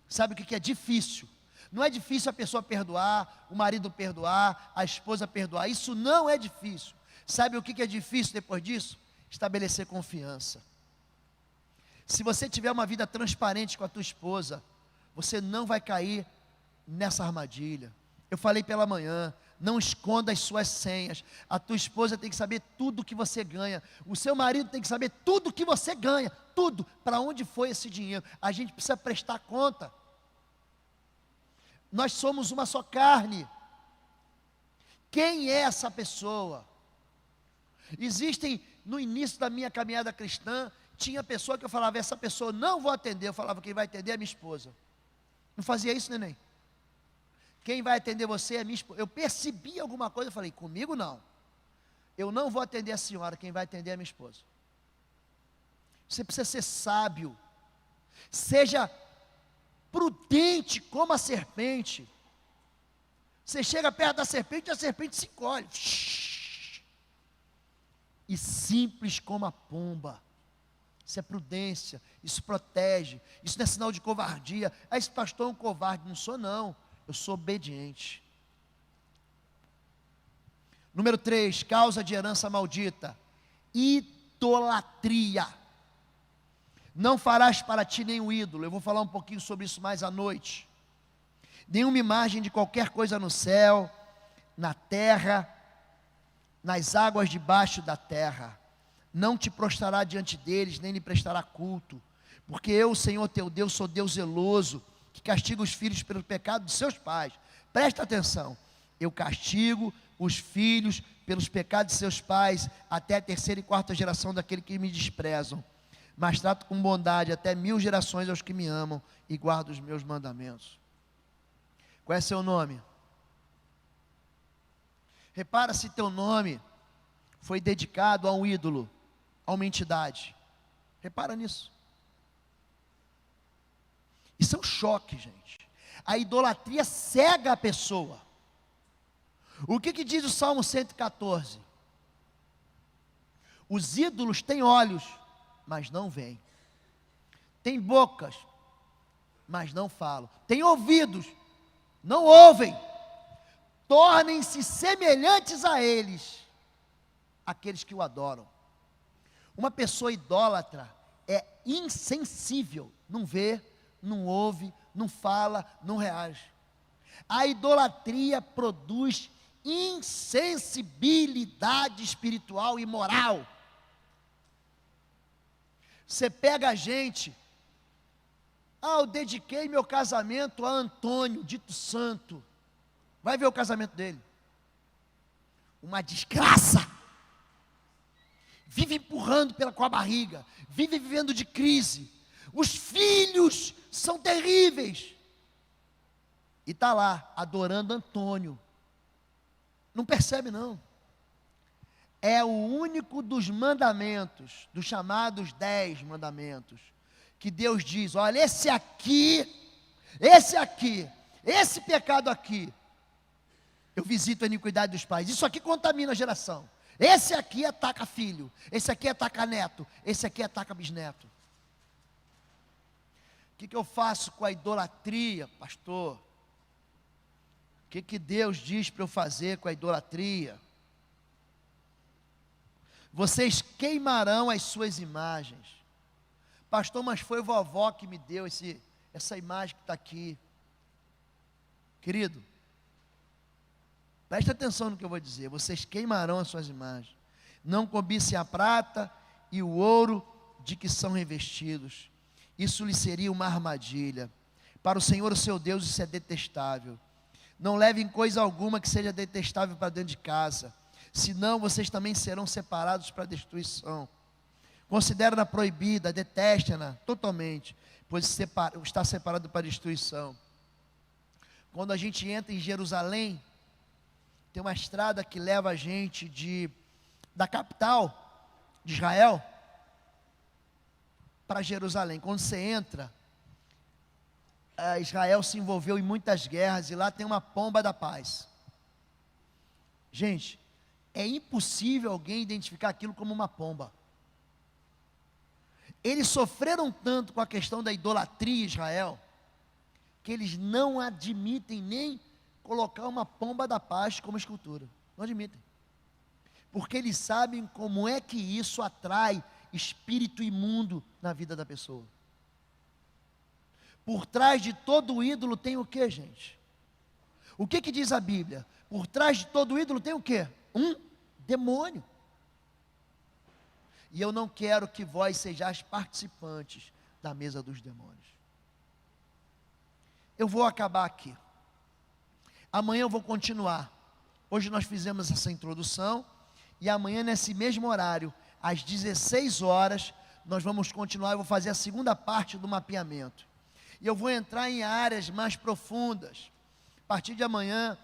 Sabe o que é difícil? Não é difícil a pessoa perdoar, o marido perdoar, a esposa perdoar. Isso não é difícil. Sabe o que é difícil depois disso? Estabelecer confiança. Se você tiver uma vida transparente com a tua esposa, você não vai cair nessa armadilha. Eu falei pela manhã, não esconda as suas senhas. A tua esposa tem que saber tudo que você ganha. O seu marido tem que saber tudo que você ganha. Tudo. Para onde foi esse dinheiro? A gente precisa prestar conta. Nós somos uma só carne. Quem é essa pessoa? Existem, no início da minha caminhada cristã, tinha pessoa que eu falava, essa pessoa não vou atender. Eu falava, quem vai atender é minha esposa. Não fazia isso, neném? Quem vai atender você é minha esposa. Eu percebi alguma coisa, eu falei, comigo não. Eu não vou atender a senhora, quem vai atender é minha esposa. Você precisa ser sábio. Seja prudente como a serpente. Você chega perto da serpente, a serpente se encolhe. E simples como a pomba. Isso é prudência, isso protege, isso não é sinal de covardia. Ah, esse pastor é um covarde. Não sou não, eu sou obediente. Número 3, causa de herança maldita: idolatria. Não farás para ti nenhum ídolo. Eu vou falar um pouquinho sobre isso mais à noite. Nenhuma imagem de qualquer coisa no céu, na terra, nas águas debaixo da terra. Não te prostrará diante deles, nem lhe prestará culto, porque eu, Senhor teu Deus, sou Deus zeloso, que castiga os filhos pelo pecado de seus pais. Presta atenção, eu castigo os filhos pelos pecados de seus pais, até a terceira e quarta geração daqueles que me desprezam, mas trato com bondade até 1000 gerações aos que me amam e guardam os meus mandamentos. Qual é seu nome? Repara se teu nome foi dedicado a um ídolo, a uma entidade. Repara nisso. Isso é um choque, gente. A idolatria cega a pessoa. O que diz o Salmo 114? Os ídolos têm olhos, mas não veem. Têm bocas, mas não falam. Têm ouvidos, não ouvem. Tornem-se semelhantes a eles, aqueles que o adoram. Uma pessoa idólatra é insensível, não vê, não ouve, não fala, não reage. A idolatria produz insensibilidade espiritual e moral. Você pega a gente, eu dediquei meu casamento a Antônio, dito santo. Vai ver o casamento dele. Uma desgraça. Vive empurrando com a barriga, vive vivendo de crise. Os filhos são terríveis. E está lá, adorando Antônio. Não percebe não. É o único dos mandamentos, dos chamados 10 mandamentos, que Deus diz, olha, esse pecado aqui, eu visito a iniquidade dos pais. Isso aqui contamina a geração. Esse aqui ataca filho, esse aqui ataca neto, esse aqui ataca bisneto. O que eu faço com a idolatria, pastor? O que Deus diz para eu fazer com a idolatria? Vocês queimarão as suas imagens. Pastor, mas foi vovó que me deu essa imagem que está aqui. Querido, preste atenção no que eu vou dizer. Vocês queimarão as suas imagens. Não cobicem a prata e o ouro de que são revestidos. Isso lhe seria uma armadilha. Para o Senhor, o seu Deus, isso é detestável. Não levem coisa alguma que seja detestável para dentro de casa, senão vocês também serão separados para a destruição. Considera-na proibida, deteste-na totalmente, pois está separado para a destruição. Quando a gente entra em Jerusalém, tem uma estrada que leva a gente da capital de Israel para Jerusalém. Quando você entra, Israel se envolveu em muitas guerras e lá tem uma pomba da paz. Gente, é impossível alguém identificar aquilo como uma pomba. Eles sofreram tanto com a questão da idolatria em Israel, que eles não admitem nem colocar uma pomba da paz como escultura. Não admitem. Porque eles sabem como é que isso atrai espírito imundo na vida da pessoa. Por trás de todo ídolo tem o que, gente? O que diz a Bíblia? Por trás de todo ídolo tem o que? Um demônio. E eu não quero que vós sejais participantes da mesa dos demônios. Eu vou acabar aqui. Amanhã eu vou continuar. Hoje nós fizemos essa introdução. E amanhã nesse mesmo horário, às 16 horas, nós vamos continuar. Eu vou fazer a segunda parte do mapeamento. E eu vou entrar em áreas mais profundas. A partir de amanhã,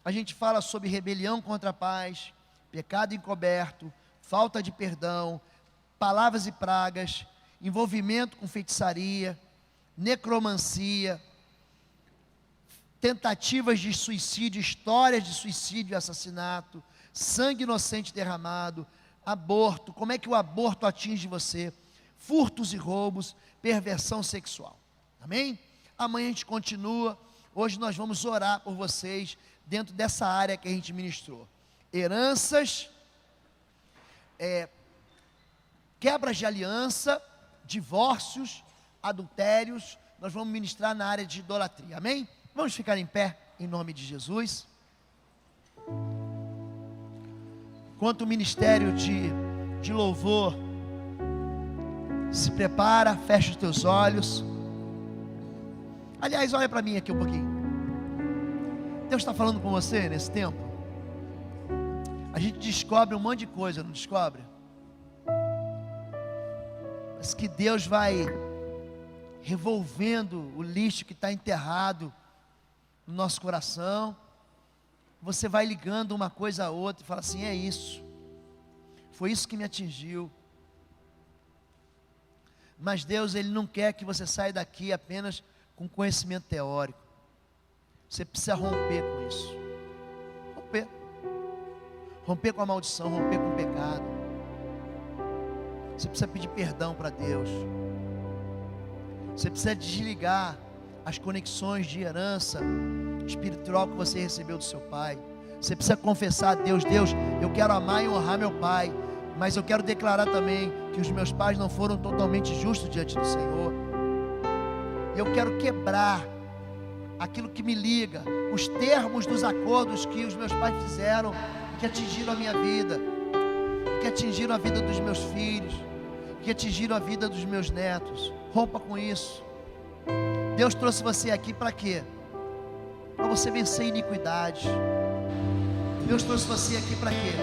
a gente fala sobre rebelião contra a paz, pecado encoberto, falta de perdão, palavras e pragas, envolvimento com feitiçaria, necromancia, tentativas de suicídio, histórias de suicídio e assassinato, sangue inocente derramado, aborto, como é que o aborto atinge você, furtos e roubos, perversão sexual. Amém? Amanhã a gente continua. Hoje nós vamos orar por vocês dentro dessa área que a gente ministrou. Heranças, quebras de aliança, divórcios, adultérios. Nós vamos ministrar na área de idolatria. Amém? Vamos ficar em pé em nome de Jesus. Enquanto o ministério de louvor se prepara, fecha os teus olhos. Aliás, olha para mim aqui um pouquinho. Deus está falando com você nesse tempo. A gente descobre um monte de coisa, não descobre? Mas que Deus vai revolvendo o lixo que está enterrado no nosso coração. Você vai ligando uma coisa a outra e fala assim: é isso, foi isso que me atingiu. Mas Deus, Ele não quer que você saia daqui apenas com conhecimento teórico. Você precisa romper com isso. Romper com a maldição, romper com o pecado. Você precisa pedir perdão para Deus. Você precisa desligar as conexões de herança espiritual que você recebeu do seu pai. Você precisa confessar a Deus: Deus, eu quero amar e honrar meu pai, mas eu quero declarar também que os meus pais não foram totalmente justos diante do Senhor. Eu quero quebrar aquilo que me liga, os termos dos acordos que os meus pais fizeram, que atingiram a minha vida, que atingiram a vida dos meus filhos, que atingiram a vida dos meus netos. Rompa com isso. Deus trouxe você aqui para quê? Para você vencer a iniquidade. Deus trouxe você aqui para quê?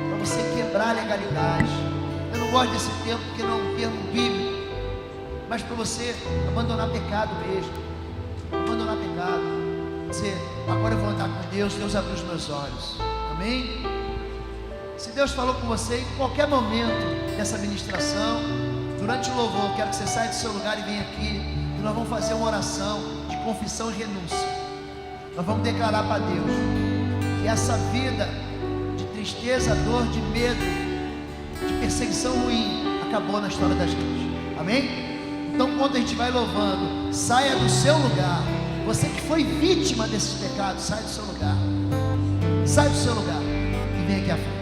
Para você quebrar a legalidade. Eu não gosto desse termo porque não é um termo bíblico, mas para você abandonar pecado mesmo. Abandonar pecado. Dizer: agora eu vou andar com Deus. Deus abriu os meus olhos. Amém? Se Deus falou com você em qualquer momento dessa ministração, durante o louvor, eu quero que você saia do seu lugar e venha aqui, e nós vamos fazer uma oração de confissão e renúncia. Nós vamos declarar para Deus que essa vida de tristeza, dor, de medo, de perseguição ruim acabou na história da gente. Amém? Então, quando a gente vai louvando, saia do seu lugar. Você que foi vítima desses pecados, saia do seu lugar. Saia do seu lugar e vem aqui à frente.